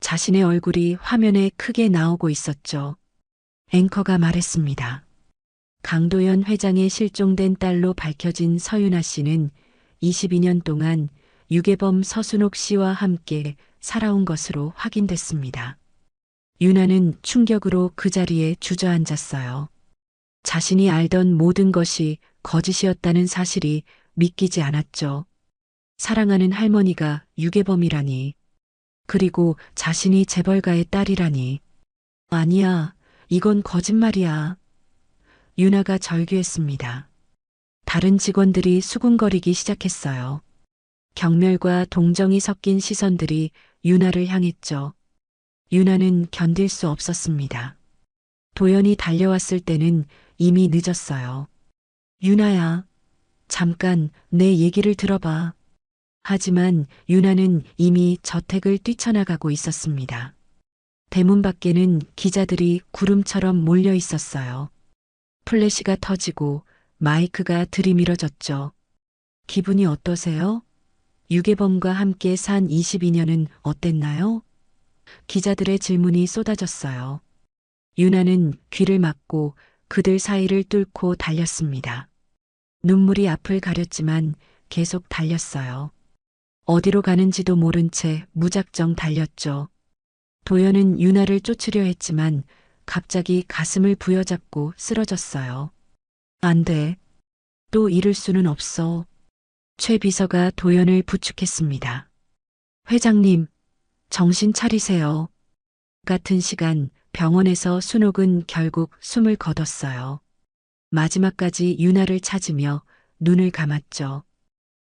자신의 얼굴이 화면에 크게 나오고 있었죠. 앵커가 말했습니다. 강도연 회장의 실종된 딸로 밝혀진 서윤아 씨는 22년 동안 유괴범 서순옥 씨와 함께 살아온 것으로 확인됐습니다. 유나는 충격으로 그 자리에 주저앉았어요. 자신이 알던 모든 것이 거짓이었다는 사실이 믿기지 않았죠. 사랑하는 할머니가 유괴범이라니. 그리고 자신이 재벌가의 딸이라니. 아니야, 이건 거짓말이야. 유나가 절규했습니다. 다른 직원들이 수군거리기 시작했어요. 경멸과 동정이 섞인 시선들이 유나를 향했죠. 유나는 견딜 수 없었습니다. 도연이 달려왔을 때는 이미 늦었어요. 유나야, 잠깐 내 얘기를 들어봐. 하지만 유나는 이미 저택을 뛰쳐나가고 있었습니다. 대문 밖에는 기자들이 구름처럼 몰려 있었어요. 플래시가 터지고 마이크가 들이밀어졌죠. 기분이 어떠세요? 유괴범과 함께 산 22년은 어땠나요? 기자들의 질문이 쏟아졌어요. 유나는 귀를 막고 그들 사이를 뚫고 달렸습니다. 눈물이 앞을 가렸지만 계속 달렸어요. 어디로 가는지도 모른 채 무작정 달렸죠. 도연은 유나를 쫓으려 했지만 갑자기 가슴을 부여잡고 쓰러졌어요. 안 돼. 또 이럴 수는 없어. 최 비서가 도연을 부축했습니다. 회장님, 정신 차리세요. 같은 시간 병원에서 순옥은 결국 숨을 거뒀어요. 마지막까지 유나를 찾으며 눈을 감았죠.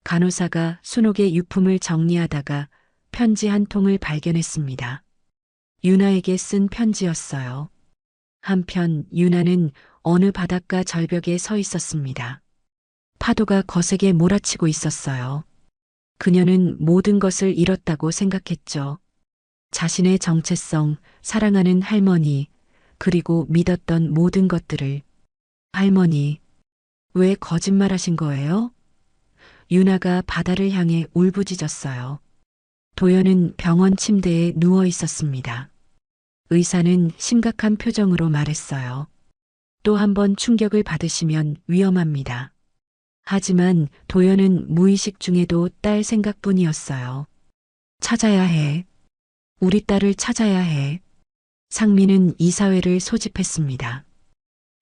간호사가 순옥의 유품을 정리하다가 편지 한 통을 발견했습니다. 유나에게 쓴 편지였어요. 한편 유나는 어느 바닷가 절벽에 서 있었습니다. 파도가 거세게 몰아치고 있었어요. 그녀는 모든 것을 잃었다고 생각했죠. 자신의 정체성, 사랑하는 할머니, 그리고 믿었던 모든 것들을. 할머니, 왜 거짓말하신 거예요? 유나가 바다를 향해 울부짖었어요. 도연은 병원 침대에 누워 있었습니다. 의사는 심각한 표정으로 말했어요. 또 한 번 충격을 받으시면 위험합니다. 하지만 도연은 무의식 중에도 딸 생각뿐이었어요. 찾아야 해. 우리 딸을 찾아야 해. 상미는 이사회를 소집했습니다.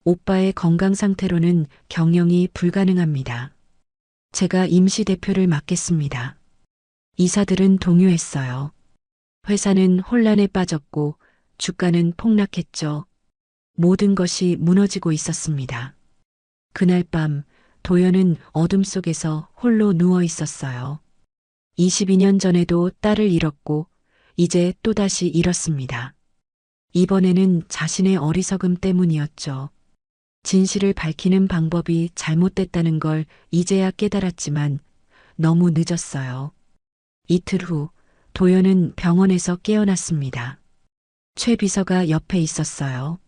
오빠의 건강 상태로는 경영이 불가능합니다. 제가 임시 대표를 맡겠습니다. 이사들은 동요했어요. 회사는 혼란에 빠졌고 주가는 폭락했죠. 모든 것이 무너지고 있었습니다. 그날 밤 도연은 어둠 속에서 홀로 누워 있었어요. 22년 전에도 딸을 잃었고 이제 또다시 잃었습니다. 이번에는 자신의 어리석음 때문이었죠. 진실을 밝히는 방법이 잘못됐다는 걸 이제야 깨달았지만 너무 늦었어요. 이틀 후 도연은 병원에서 깨어났습니다. 최 비서가 옆에 있었어요.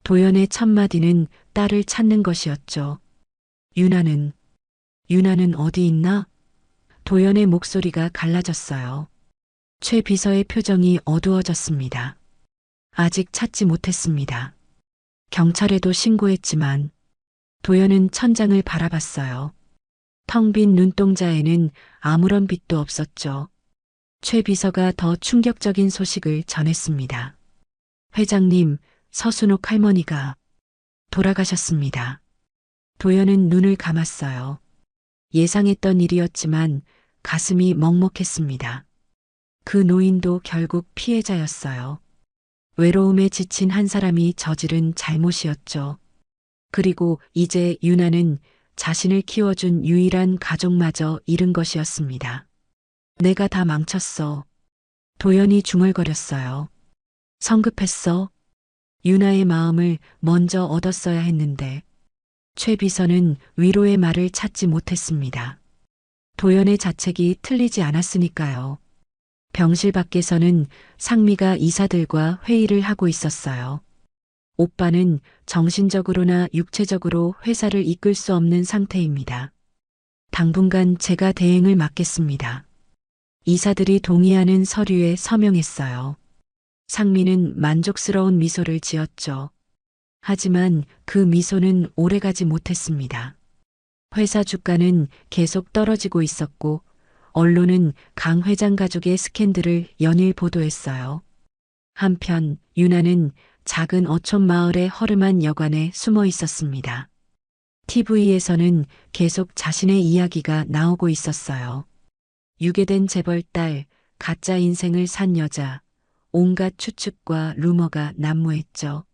도연의 첫마디는 딸을 찾는 것이었죠. 유나는 어디 있나? 도연의 목소리가 갈라졌어요. 최 비서의 표정이 어두워졌습니다. 아직 찾지 못했습니다. 경찰에도 신고했지만 도연은 천장을 바라봤어요. 텅 빈 눈동자에는 아무런 빛도 없었죠. 최 비서가 더 충격적인 소식을 전했습니다. 회장님, 서순옥 할머니가 돌아가셨습니다. 도연은 눈을 감았어요. 예상했던 일이었지만 가슴이 먹먹했습니다. 그 노인도 결국 피해자였어요. 외로움에 지친 한 사람이 저지른 잘못이었죠. 그리고 이제 유나는 자신을 키워준 유일한 가족마저 잃은 것이었습니다. 내가 다 망쳤어. 도연이 중얼거렸어요. 성급했어. 유나의 마음을 먼저 얻었어야 했는데 최 비서는 위로의 말을 찾지 못했습니다. 도연의 자책이 틀리지 않았으니까요. 병실 밖에서는 상미가 이사들과 회의를 하고 있었어요. 오빠는 정신적으로나 육체적으로 회사를 이끌 수 없는 상태입니다. 당분간 제가 대행을 맡겠습니다. 이사들이 동의하는 서류에 서명했어요. 상미는 만족스러운 미소를 지었죠. 하지만 그 미소는 오래가지 못했습니다. 회사 주가는 계속 떨어지고 있었고 언론은 강 회장 가족의 스캔들을 연일 보도했어요. 한편 유나는 작은 어촌 마을의 허름한 여관에 숨어 있었습니다. TV에서는 계속 자신의 이야기가 나오고 있었어요. 유괴된 재벌딸, 가짜 인생을 산 여자, 온갖 추측과 루머가 난무했죠.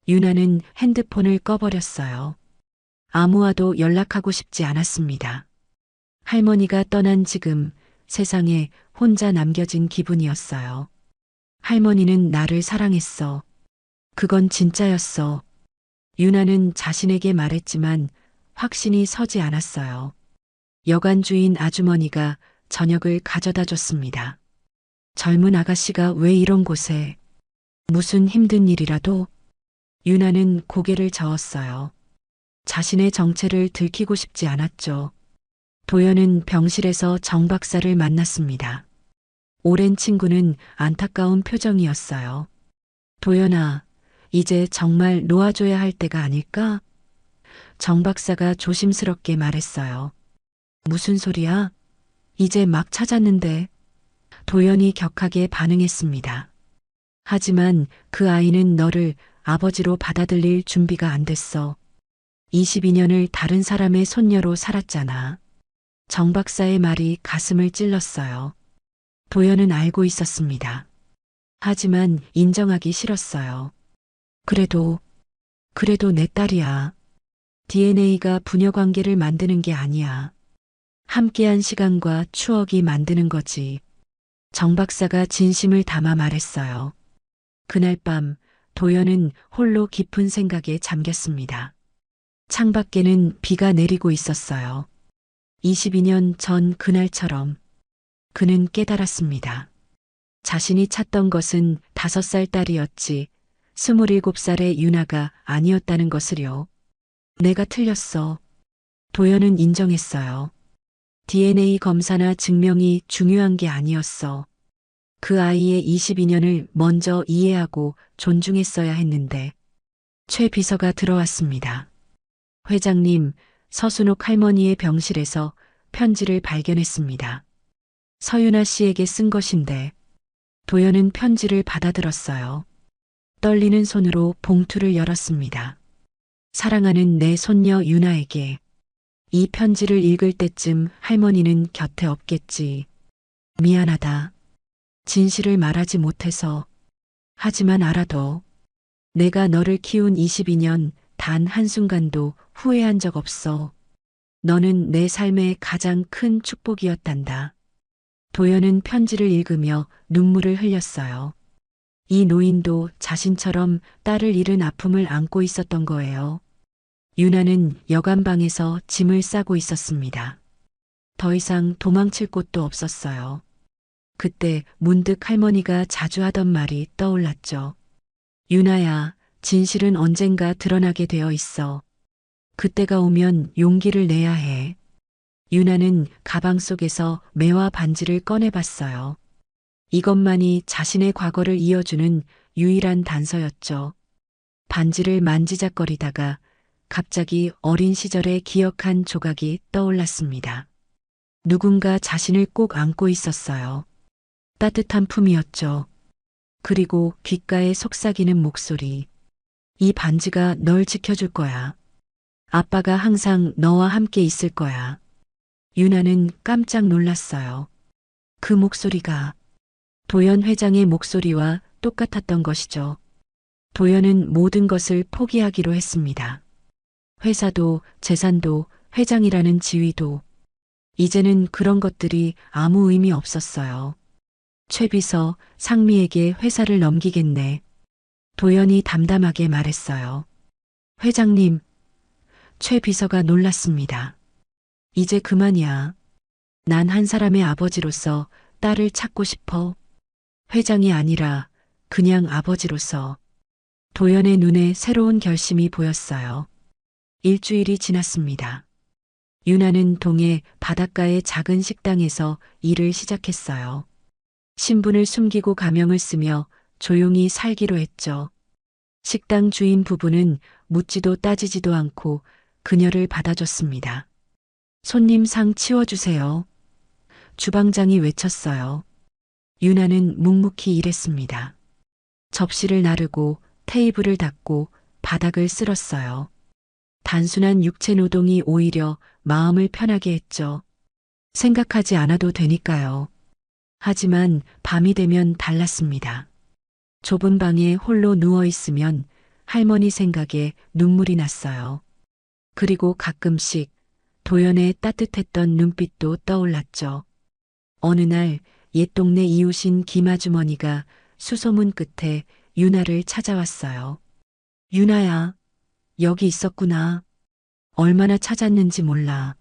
유나는 핸드폰을 꺼버렸어요. 아무와도 연락하고 싶지 않았습니다. 할머니가 떠난 지금 세상에 혼자 남겨진 기분이었어요. 할머니는 나를 사랑했어. 그건 진짜였어. 유나는 자신에게 말했지만 확신이 서지 않았어요. 여관 주인 아주머니가 저녁을 가져다 줬습니다. 젊은 아가씨가 왜 이런 곳에? 무슨 힘든 일이라도? 유나는 고개를 저었어요. 자신의 정체를 들키고 싶지 않았죠. 도연은 병실에서 정 박사를 만났습니다. 오랜 친구는 안타까운 표정이었어요. 도연아, 이제 정말 놓아줘야 할 때가 아닐까? 정 박사가 조심스럽게 말했어요. 무슨 소리야? 이제 막 찾았는데. 도연이 격하게 반응했습니다. 하지만 그 아이는 너를 아버지로 받아들일 준비가 안 됐어. 22년을 다른 사람의 손녀로 살았잖아. 정 박사의 말이 가슴을 찔렀어요. 도연은 알고 있었습니다. 하지만 인정하기 싫었어요. 그래도 내 딸이야. DNA가 부녀 관계를 만드는 게 아니야. 함께한 시간과 추억이 만드는 거지. 정 박사가 진심을 담아 말했어요. 그날 밤 도연은 홀로 깊은 생각에 잠겼습니다. 창밖에는 비가 내리고 있었어요. 22년 전 그날처럼 그는 깨달았습니다. 자신이 찾던 것은 5살 딸이었지 27살의 유나가 아니었다는 것을요. 내가 틀렸어. 도연은 인정했어요. DNA 검사나 증명이 중요한 게 아니었어. 그 아이의 22년을 먼저 이해하고 존중했어야 했는데. 최 비서가 들어왔습니다. 회장님, 서순옥 할머니의 병실에서 편지를 발견했습니다. 서윤아 씨에게 쓴 것인데. 도연은 편지를 받아들었어요. 떨리는 손으로 봉투를 열었습니다. 사랑하는 내 손녀 유나에게. 이 편지를 읽을 때쯤 할머니는 곁에 없겠지. 미안하다. 진실을 말하지 못해서. 하지만 알아도 내가 너를 키운 22년 단 한순간도 후회한 적 없어. 너는 내 삶의 가장 큰 축복이었단다. 도연은 편지를 읽으며 눈물을 흘렸어요. 이 노인도 자신처럼 딸을 잃은 아픔을 안고 있었던 거예요. 유나는 여관방에서 짐을 싸고 있었습니다. 더 이상 도망칠 곳도 없었어요. 그때 문득 할머니가 자주 하던 말이 떠올랐죠. 유나야, 진실은 언젠가 드러나게 되어 있어. 그때가 오면 용기를 내야 해. 유나는 가방 속에서 매와 반지를 꺼내봤어요. 이것만이 자신의 과거를 이어주는 유일한 단서였죠. 반지를 만지작거리다가 갑자기 어린 시절에 기억한 조각이 떠올랐습니다. 누군가 자신을 꼭 안고 있었어요. 따뜻한 품이었죠. 그리고 귓가에 속삭이는 목소리. 이 반지가 널 지켜줄 거야. 아빠가 항상 너와 함께 있을 거야. 유나는 깜짝 놀랐어요. 그 목소리가 도연 회장의 목소리와 똑같았던 것이죠. 도연은 모든 것을 포기하기로 했습니다. 회사도, 재산도, 회장이라는 지위도. 이제는 그런 것들이 아무 의미 없었어요. 최 비서, 상미에게 회사를 넘기겠네. 도연이 담담하게 말했어요. 회장님, 최 비서가 놀랐습니다. 이제 그만이야. 난 한 사람의 아버지로서 딸을 찾고 싶어. 회장이 아니라 그냥 아버지로서. 도연의 눈에 새로운 결심이 보였어요. 일주일이 지났습니다. 유나는 동해 바닷가의 작은 식당에서 일을 시작했어요. 신분을 숨기고 가명을 쓰며 조용히 살기로 했죠. 식당 주인 부부는 묻지도 따지지도 않고 그녀를 받아줬습니다. 손님 상 치워주세요. 주방장이 외쳤어요. 유나는 묵묵히 일했습니다. 접시를 나르고 테이블을 닦고 바닥을 쓸었어요. 단순한 육체 노동이 오히려 마음을 편하게 했죠. 생각하지 않아도 되니까요. 하지만 밤이 되면 달랐습니다. 좁은 방에 홀로 누워 있으면 할머니 생각에 눈물이 났어요. 그리고 가끔씩 도연의 따뜻했던 눈빛도 떠올랐죠. 어느 날 옛 동네 이웃인 김아주머니가 수소문 끝에 유나를 찾아왔어요. 유나야, 여기 있었구나. 얼마나 찾았는지 몰라.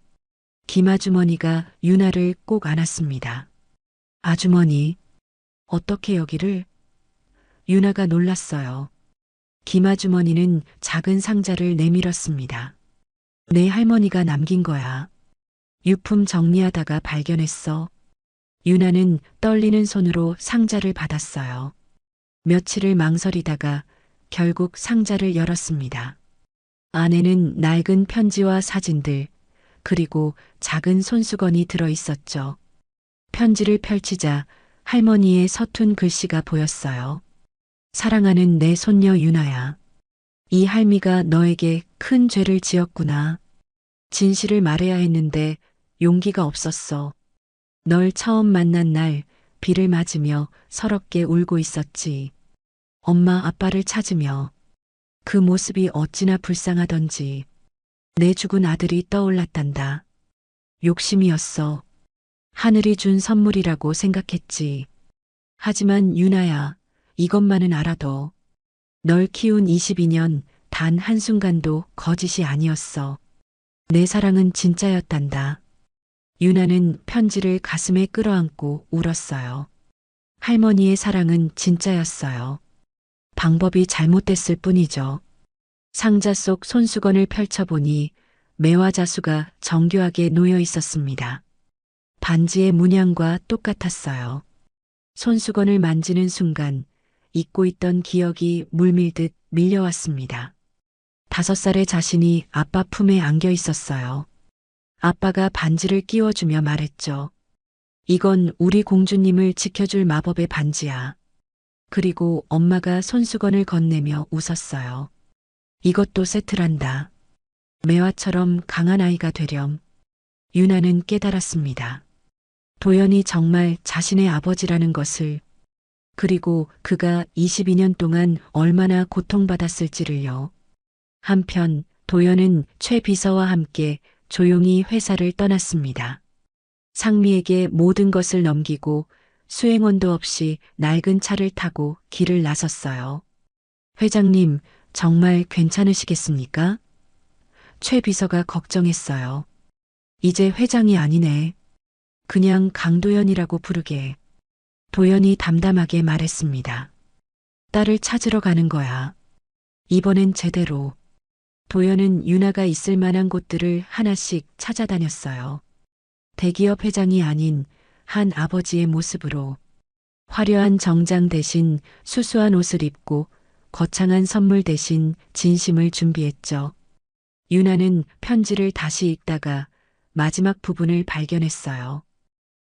김아주머니가 유나를 꼭 안았습니다. 아주머니, 어떻게 여기를? 유나가 놀랐어요. 김아주머니는 작은 상자를 내밀었습니다. 내 할머니가 남긴 거야. 유품 정리하다가 발견했어. 유나는 떨리는 손으로 상자를 받았어요. 며칠을 망설이다가 결국 상자를 열었습니다. 안에는 낡은 편지와 사진들, 그리고 작은 손수건이 들어 있었죠. 편지를 펼치자 할머니의 서툰 글씨가 보였어요. 사랑하는 내 손녀 유나야. 이 할미가 너에게 큰 죄를 지었구나. 진실을 말해야 했는데 용기가 없었어. 널 처음 만난 날 비를 맞으며 서럽게 울고 있었지. 엄마 아빠를 찾으며. 그 모습이 어찌나 불쌍하던지. 내 죽은 아들이 떠올랐단다. 욕심이었어. 하늘이 준 선물이라고 생각했지. 하지만 유나야, 이것만은 알아둬. 널 키운 22년 단 한순간도 거짓이 아니었어. 내 사랑은 진짜였단다. 유나는 편지를 가슴에 끌어안고 울었어요. 할머니의 사랑은 진짜였어요. 방법이 잘못됐을 뿐이죠. 상자 속 손수건을 펼쳐보니 매화 자수가 정교하게 놓여 있었습니다. 반지의 문양과 똑같았어요. 손수건을 만지는 순간 잊고 있던 기억이 물밀듯 밀려왔습니다. 5살의 자신이 아빠 품에 안겨 있었어요. 아빠가 반지를 끼워주며 말했죠. 이건 우리 공주님을 지켜줄 마법의 반지야. 그리고 엄마가 손수건을 건네며 웃었어요. 이것도 세트란다. 매화처럼 강한 아이가 되렴. 유나는 깨달았습니다. 도연이 정말 자신의 아버지라는 것을, 그리고 그가 22년 동안 얼마나 고통받았을지를요. 한편 도연은 최 비서와 함께 조용히 회사를 떠났습니다. 상미에게 모든 것을 넘기고 수행원도 없이 낡은 차를 타고 길을 나섰어요. 회장님, 정말 괜찮으시겠습니까? 최 비서가 걱정했어요. 이제 회장이 아니네. 그냥 강도연이라고 부르게. 도연이 담담하게 말했습니다. 딸을 찾으러 가는 거야. 이번엔 제대로. 도연은 유나가 있을 만한 곳들을 하나씩 찾아다녔어요. 대기업 회장이 아닌 한 아버지의 모습으로 화려한 정장 대신 수수한 옷을 입고 거창한 선물 대신 진심을 준비했죠. 유나는 편지를 다시 읽다가 마지막 부분을 발견했어요.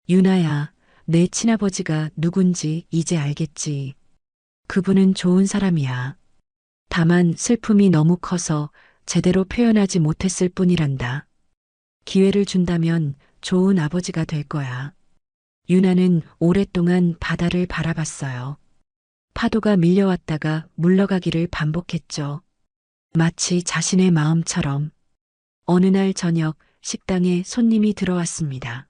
유나야, 내 친아버지가 누군지 이제 알겠지. 그분은 좋은 사람이야. 다만 슬픔이 너무 커서 제대로 표현하지 못했을 뿐이란다. 기회를 준다면 좋은 아버지가 될 거야. 유나는 오랫동안 바다를 바라봤어요. 파도가 밀려왔다가 물러가기를 반복했죠. 마치 자신의 마음처럼. 어느 날 저녁 식당에 손님이 들어왔습니다.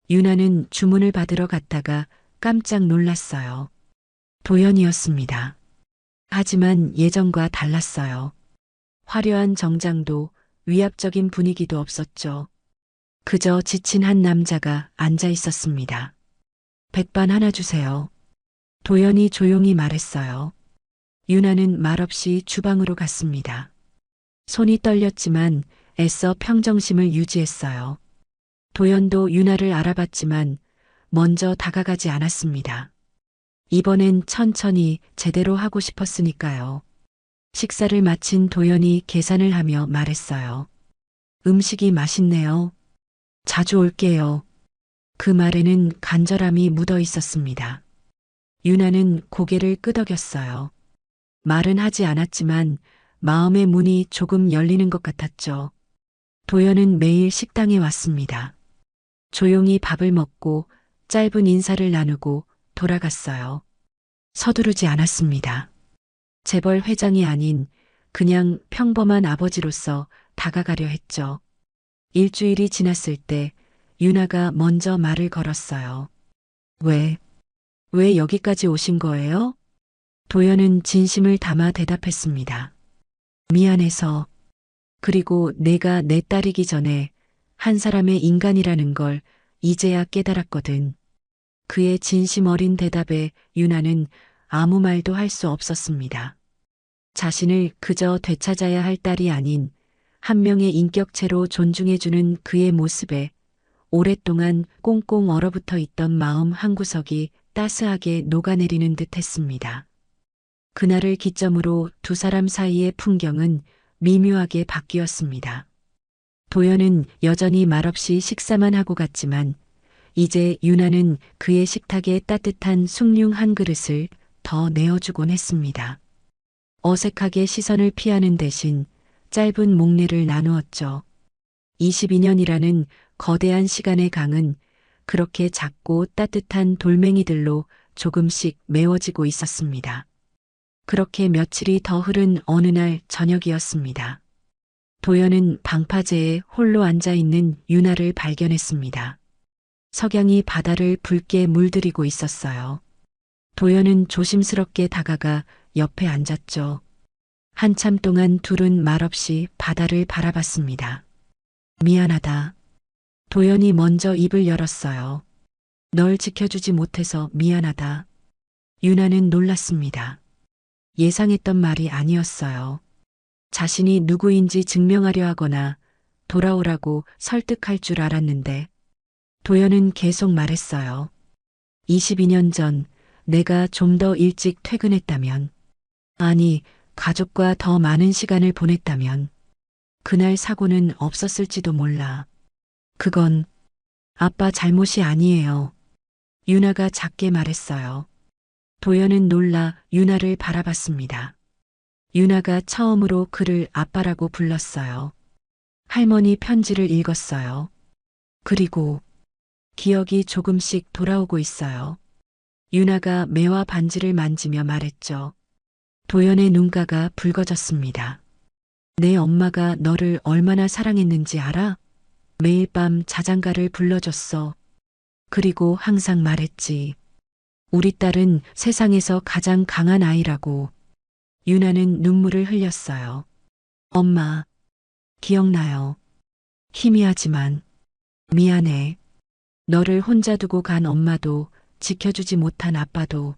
유나는 주문을 받으러 갔다가 깜짝 놀랐어요. 도연이었습니다. 하지만 예전과 달랐어요. 화려한 정장도 위압적인 분위기도 없었죠. 그저 지친 한 남자가 앉아 있었습니다. 백반 하나 주세요. 도연이 조용히 말했어요. 유나는 말없이 주방으로 갔습니다. 손이 떨렸지만 애써 평정심을 유지했어요. 도연도 유나를 알아봤지만 먼저 다가가지 않았습니다. 이번엔 천천히 제대로 하고 싶었으니까요. 식사를 마친 도연이 계산을 하며 말했어요. 음식이 맛있네요. 자주 올게요. 그 말에는 간절함이 묻어 있었습니다. 유나는 고개를 끄덕였어요. 말은 하지 않았지만 마음의 문이 조금 열리는 것 같았죠. 도연은 매일 식당에 왔습니다. 조용히 밥을 먹고 짧은 인사를 나누고 돌아갔어요. 서두르지 않았습니다. 재벌 회장이 아닌 그냥 평범한 아버지로서 다가가려 했죠. 일주일이 지났을 때 유나가 먼저 말을 걸었어요. 왜 여기까지 오신 거예요? 도연은 진심을 담아 대답했습니다. 미안해서. 그리고 내가 내 딸이기 전에 한 사람의 인간이라는 걸 이제야 깨달았거든. 그의 진심 어린 대답에 유나는 아무 말도 할 수 없었습니다. 자신을 그저 되찾아야 할 딸이 아닌 한 명의 인격체로 존중해주는 그의 모습에 오랫동안 꽁꽁 얼어붙어 있던 마음 한구석이 따스하게 녹아내리는 듯 했습니다. 그날을 기점으로 두 사람 사이의 풍경은 미묘하게 바뀌었습니다. 도연은 여전히 말없이 식사만 하고 갔지만 이제 유나는 그의 식탁에 따뜻한 숭늉 한 그릇을 더 내어주곤 했습니다. 어색하게 시선을 피하는 대신 짧은 목례를 나누었죠. 22년이라는 거대한 시간의 강은 그렇게 작고 따뜻한 돌멩이들로 조금씩 메워지고 있었습니다. 그렇게 며칠이 더 흐른 어느 날 저녁이었습니다. 도연은 방파제에 홀로 앉아 있는 유나를 발견했습니다. 석양이 바다를 붉게 물들이고 있었어요. 도연은 조심스럽게 다가가 옆에 앉았죠. 한참 동안 둘은 말없이 바다를 바라봤습니다. 미안하다. 도연이 먼저 입을 열었어요. 널 지켜주지 못해서 미안하다. 유나는 놀랐습니다. 예상했던 말이 아니었어요. 자신이 누구인지 증명하려 하거나 돌아오라고 설득할 줄 알았는데 도연은 계속 말했어요. 22년 전 내가 좀 더 일찍 퇴근했다면, 아니 가족과 더 많은 시간을 보냈다면 그날 사고는 없었을지도 몰라. 그건 아빠 잘못이 아니에요. 유나가 작게 말했어요. 도연은 놀라 유나를 바라봤습니다. 유나가 처음으로 그를 아빠라고 불렀어요. 할머니 편지를 읽었어요. 그리고 기억이 조금씩 돌아오고 있어요. 유나가 매와 반지를 만지며 말했죠. 도연의 눈가가 붉어졌습니다. 내 엄마가 너를 얼마나 사랑했는지 알아? 매일 밤 자장가를 불러줬어. 그리고 항상 말했지. 우리 딸은 세상에서 가장 강한 아이라고. 유나는 눈물을 흘렸어요. 엄마, 기억나요. 희미하지만 미안해. 너를 혼자 두고 간 엄마도 지켜주지 못한 아빠도.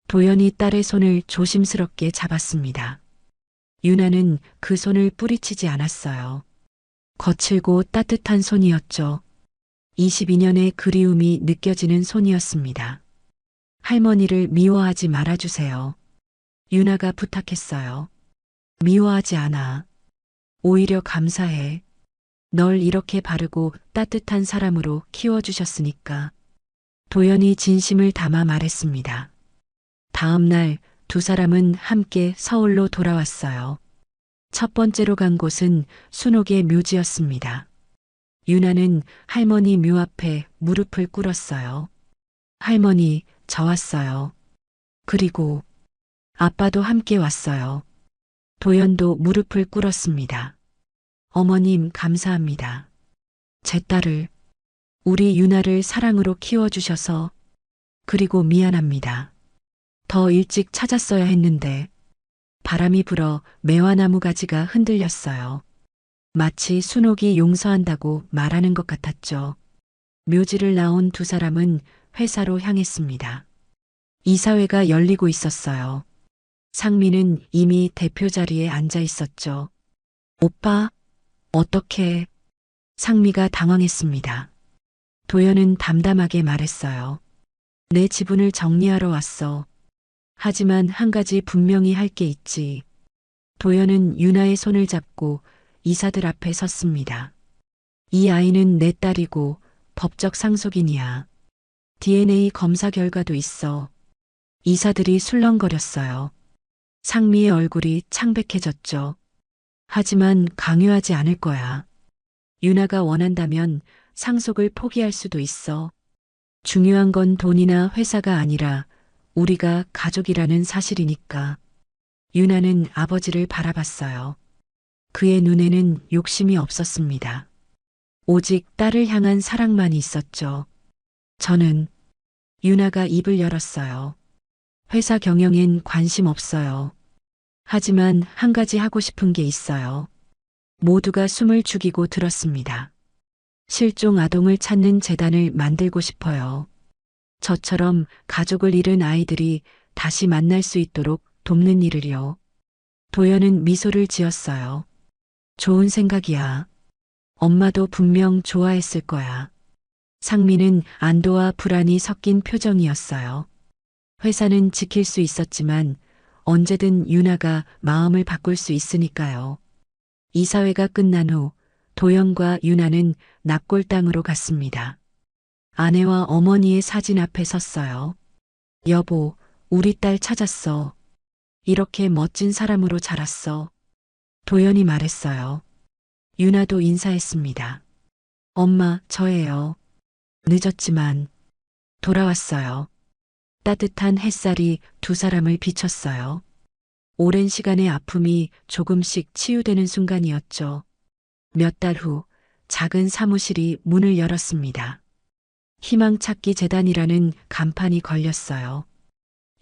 도연이 딸의 손을 조심스럽게 잡았습니다. 유나는 그 손을 뿌리치지 않았어요. 거칠고 따뜻한 손이었죠. 22년의 그리움이 느껴지는 손이었습니다. 할머니를 미워하지 말아주세요. 유나가 부탁했어요. 미워하지 않아. 오히려 감사해. 널 이렇게 바르고 따뜻한 사람으로 키워주셨으니까. 도연이 진심을 담아 말했습니다. 다음 날 두 사람은 함께 서울로 돌아왔어요. 첫 번째로 간 곳은 순옥의 묘지였습니다. 유나는 할머니 묘 앞에 무릎을 꿇었어요. 할머니, 저 왔어요. 그리고 아빠도 함께 왔어요. 도연도 무릎을 꿇었습니다. 어머님, 감사합니다. 제 딸을, 우리 유나를 사랑으로 키워주셔서, 그리고 미안합니다. 더 일찍 찾았어야 했는데, 바람이 불어 매화나무 가지가 흔들렸어요. 마치 순옥이 용서한다고 말하는 것 같았죠. 묘지를 나온 두 사람은 회사로 향했습니다. 이사회가 열리고 있었어요. 상미는 이미 대표 자리에 앉아 있었죠. 오빠, 어떻게? 상미가 당황했습니다. 도연은 담담하게 말했어요. 내 지분을 정리하러 왔어. 하지만 한 가지 분명히 할 게 있지. 도연은 유나의 손을 잡고 이사들 앞에 섰습니다. 이 아이는 내 딸이고 법적 상속인이야. DNA 검사 결과도 있어. 이사들이 술렁거렸어요. 상미의 얼굴이 창백해졌죠. 하지만 강요하지 않을 거야. 유나가 원한다면 상속을 포기할 수도 있어. 중요한 건 돈이나 회사가 아니라 우리가 가족이라는 사실이니까. 유나는 아버지를 바라봤어요. 그의 눈에는 욕심이 없었습니다. 오직 딸을 향한 사랑만 있었죠. 저는 유나가 입을 열었어요. 회사 경영엔 관심 없어요. 하지만 한 가지 하고 싶은 게 있어요. 모두가 숨을 죽이고 들었습니다. 실종 아동을 찾는 재단을 만들고 싶어요. 저처럼 가족을 잃은 아이들이 다시 만날 수 있도록 돕는 일을요. 도연은 미소를 지었어요. 좋은 생각이야. 엄마도 분명 좋아했을 거야. 상미는 안도와 불안이 섞인 표정이었어요. 회사는 지킬 수 있었지만 언제든 유나가 마음을 바꿀 수 있으니까요. 이사회가 끝난 후 도연과 유나는 납골당으로 갔습니다. 아내와 어머니의 사진 앞에 섰어요. 여보, 우리 딸 찾았어. 이렇게 멋진 사람으로 자랐어. 도연이 말했어요. 유나도 인사했습니다. 엄마, 저예요. 늦었지만 돌아왔어요. 따뜻한 햇살이 두 사람을 비췄어요. 오랜 시간의 아픔이 조금씩 치유되는 순간이었죠. 몇 달 후 작은 사무실이 문을 열었습니다. 희망찾기 재단이라는 간판이 걸렸어요.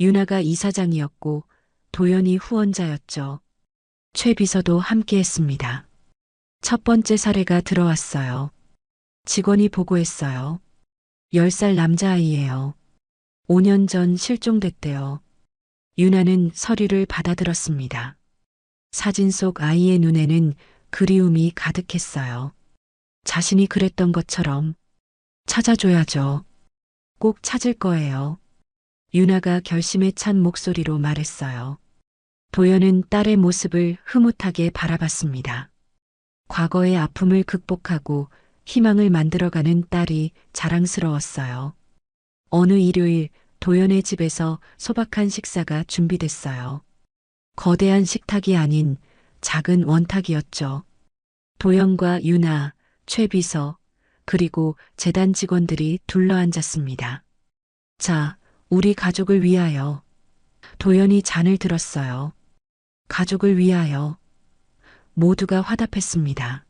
유나가 이사장이었고 도연이 후원자였죠. 최 비서도 함께했습니다. 첫 번째 사례가 들어왔어요. 직원이 보고했어요. 10살 남자아이예요. 5년 전 실종됐대요. 유나는 서류를 받아들었습니다. 사진 속 아이의 눈에는 그리움이 가득했어요. 자신이 그랬던 것처럼 찾아줘야죠. 꼭 찾을 거예요. 유나가 결심에 찬 목소리로 말했어요. 도연은 딸의 모습을 흐뭇하게 바라봤습니다. 과거의 아픔을 극복하고 희망을 만들어가는 딸이 자랑스러웠어요. 어느 일요일 도연의 집에서 소박한 식사가 준비됐어요. 거대한 식탁이 아닌 작은 원탁이었죠. 도연과 유나, 최 비서, 그리고 재단 직원들이 둘러앉았습니다. 자, 우리 가족을 위하여. 도연이 잔을 들었어요. 가족을 위하여. 모두가 화답했습니다.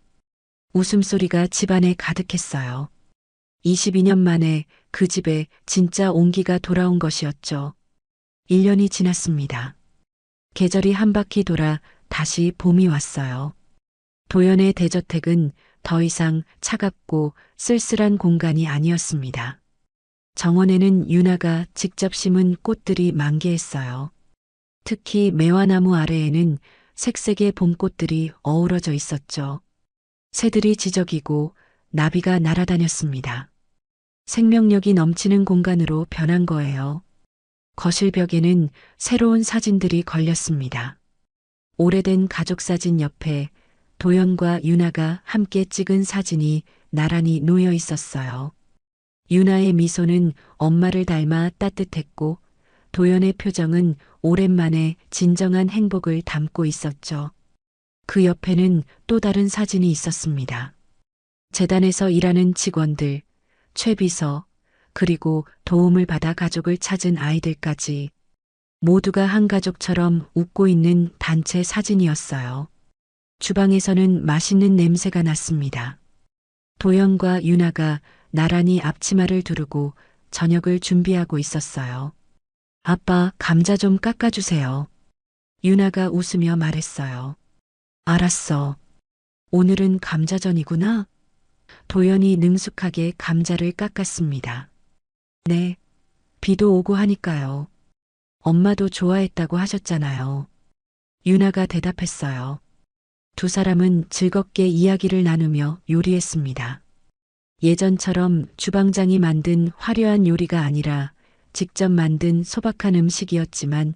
웃음소리가 집안에 가득했어요. 22년 만에 그 집에 진짜 온기가 돌아온 것이었죠. 1년이 지났습니다. 계절이 한 바퀴 돌아 다시 봄이 왔어요. 도연의 대저택은 더 이상 차갑고 쓸쓸한 공간이 아니었습니다. 정원에는 유나가 직접 심은 꽃들이 만개했어요. 특히 매화나무 아래에는 색색의 봄꽃들이 어우러져 있었죠. 새들이 지저귀고 나비가 날아다녔습니다. 생명력이 넘치는 공간으로 변한 거예요. 거실 벽에는 새로운 사진들이 걸렸습니다. 오래된 가족사진 옆에 도연과 유나가 함께 찍은 사진이 나란히 놓여 있었어요. 유나의 미소는 엄마를 닮아 따뜻했고 도연의 표정은 오랜만에 진정한 행복을 담고 있었죠. 그 옆에는 또 다른 사진이 있었습니다. 재단에서 일하는 직원들, 최 비서, 그리고 도움을 받아 가족을 찾은 아이들까지 모두가 한 가족처럼 웃고 있는 단체 사진이었어요. 주방에서는 맛있는 냄새가 났습니다. 도연과 유나가 나란히 앞치마를 두르고 저녁을 준비하고 있었어요. 아빠, 감자 좀 깎아주세요. 유나가 웃으며 말했어요. 알았어. 오늘은 감자전이구나. 도연이 능숙하게 감자를 깎았습니다. 네, 비도 오고 하니까요. 엄마도 좋아했다고 하셨잖아요. 유나가 대답했어요. 두 사람은 즐겁게 이야기를 나누며 요리했습니다. 예전처럼 주방장이 만든 화려한 요리가 아니라 직접 만든 소박한 음식이었지만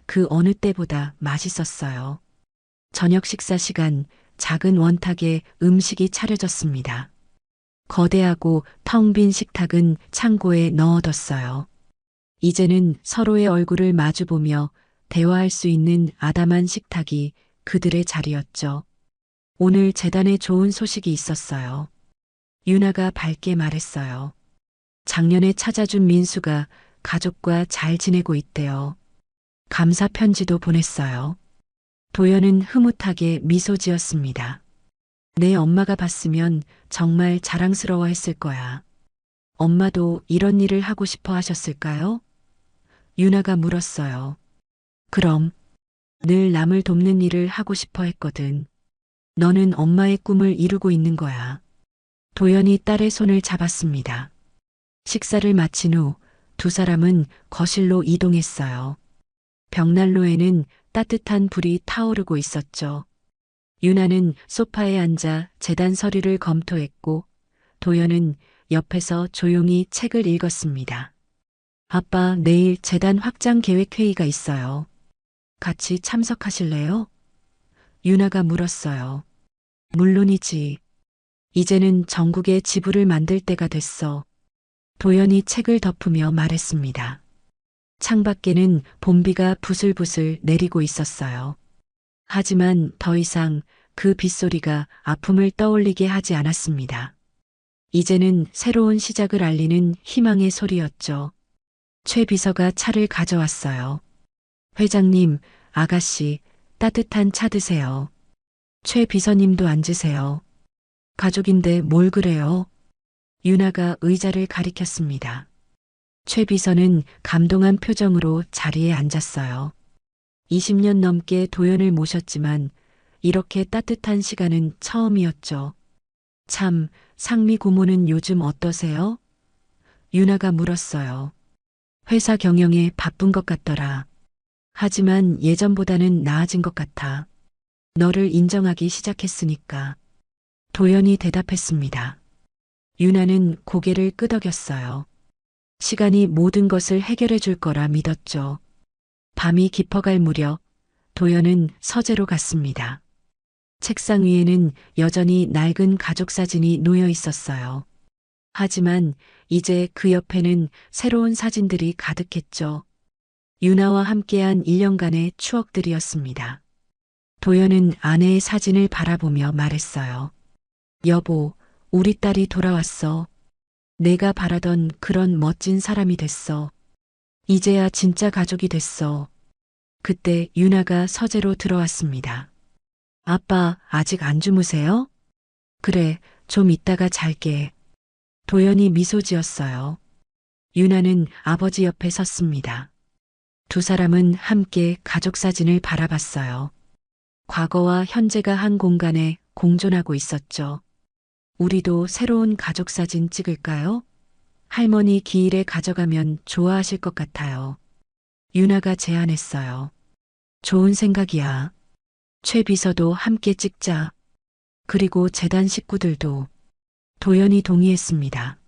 그 어느 때보다 맛있었어요. 저녁 식사 시간, 작은 원탁에 음식이 차려졌습니다. 거대하고 텅 빈 식탁은 창고에 넣어뒀어요. 이제는 서로의 얼굴을 마주보며 대화할 수 있는 아담한 식탁이 그들의 자리였죠. 오늘 재단에 좋은 소식이 있었어요. 유나가 밝게 말했어요. 작년에 찾아준 민수가 가족과 잘 지내고 있대요. 감사 편지도 보냈어요. 도연은 흐뭇하게 미소 지었습니다. 내 엄마가 봤으면 정말 자랑스러워 했을 거야. 엄마도 이런 일을 하고 싶어 하셨을까요? 유나가 물었어요. 그럼 늘 남을 돕는 일을 하고 싶어 했거든. 너는 엄마의 꿈을 이루고 있는 거야. 도연이 딸의 손을 잡았습니다. 식사를 마친 후 두 사람은 거실로 이동했어요. 벽난로에는 따뜻한 불이 타오르고 있었죠. 유나는 소파에 앉아 재단 서류를 검토했고 도연은 옆에서 조용히 책을 읽었습니다. 아빠, 내일 재단 확장 계획 회의가 있어요. 같이 참석하실래요? 유나가 물었어요. 물론이지. 이제는 전국에 지부를 만들 때가 됐어. 도연이 책을 덮으며 말했습니다. 창밖에는 봄비가 부슬부슬 내리고 있었어요. 하지만 더 이상 그 빗소리가 아픔을 떠올리게 하지 않았습니다. 이제는 새로운 시작을 알리는 희망의 소리였죠. 최 비서가 차를 가져왔어요. 회장님, 아가씨, 따뜻한 차 드세요. 최 비서님도 앉으세요. 가족인데 뭘 그래요? 유나가 의자를 가리켰습니다. 최 비서는 감동한 표정으로 자리에 앉았어요. 20년 넘게 도연을 모셨지만 이렇게 따뜻한 시간은 처음이었죠. 참, 상미 고모는 요즘 어떠세요? 유나가 물었어요. 회사 경영에 바쁜 것 같더라. 하지만 예전보다는 나아진 것 같아. 너를 인정하기 시작했으니까. 도연이 대답했습니다. 유나는 고개를 끄덕였어요. 시간이 모든 것을 해결해 줄 거라 믿었죠. 밤이 깊어갈 무렵 도연은 서재로 갔습니다. 책상 위에는 여전히 낡은 가족 사진이 놓여 있었어요. 하지만 이제 그 옆에는 새로운 사진들이 가득했죠. 유나와 함께한 1년간의 추억들이었습니다. 도연은 아내의 사진을 바라보며 말했어요. 여보, 우리 딸이 돌아왔어. 내가 바라던 그런 멋진 사람이 됐어. 이제야 진짜 가족이 됐어. 그때 유나가 서재로 들어왔습니다. 아빠, 아직 안 주무세요? 그래, 좀 이따가 잘게. 도연이 미소 지었어요. 유나는 아버지 옆에 섰습니다. 두 사람은 함께 가족 사진을 바라봤어요. 과거와 현재가 한 공간에 공존하고 있었죠. 우리도 새로운 가족 사진 찍을까요? 할머니 기일에 가져가면 좋아하실 것 같아요. 유나가 제안했어요. 좋은 생각이야. 최 비서도 함께 찍자. 그리고 재단 식구들도. 도연이 동의했습니다.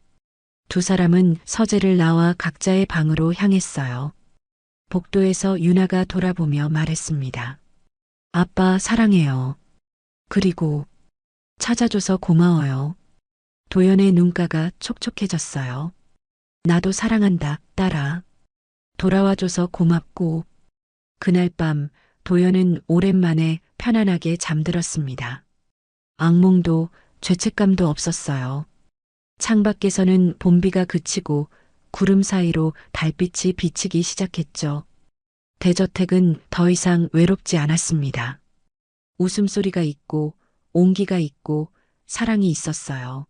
두 사람은 서재를 나와 각자의 방으로 향했어요. 복도에서 유나가 돌아보며 말했습니다. 아빠 사랑해요. 그리고 찾아줘서 고마워요. 도연의 눈가가 촉촉해졌어요. 나도 사랑한다, 딸아. 돌아와줘서 고맙고. 그날 밤 도연은 오랜만에 편안하게 잠들었습니다. 악몽도 죄책감도 없었어요. 창밖에서는 봄비가 그치고 구름 사이로 달빛이 비치기 시작했죠. 대저택은 더 이상 외롭지 않았습니다. 웃음소리가 있고 온기가 있고 사랑이 있었어요.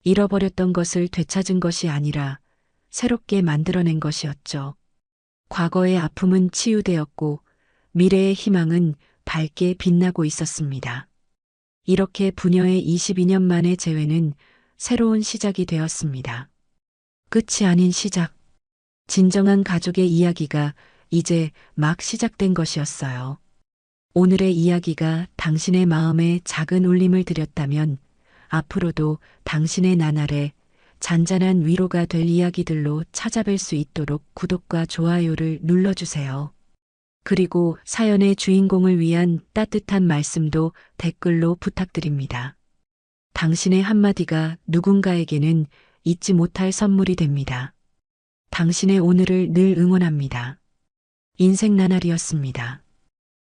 잃어버렸던 것을 되찾은 것이 아니라 새롭게 만들어낸 것이었죠. 과거의 아픔은 치유되었고 미래의 희망은 밝게 빛나고 있었습니다. 이렇게 부녀의 22년 만의 재회는 새로운 시작이 되었습니다. 끝이 아닌 시작. 진정한 가족의 이야기가 이제 막 시작된 것이었어요. 오늘의 이야기가 당신의 마음에 작은 울림을 드렸다면 앞으로도 당신의 나날에 잔잔한 위로가 될 이야기들로 찾아뵐 수 있도록 구독과 좋아요를 눌러주세요. 그리고 사연의 주인공을 위한 따뜻한 말씀도 댓글로 부탁드립니다. 당신의 한마디가 누군가에게는 잊지 못할 선물이 됩니다. 당신의 오늘을 늘 응원합니다. 인생 나날이었습니다.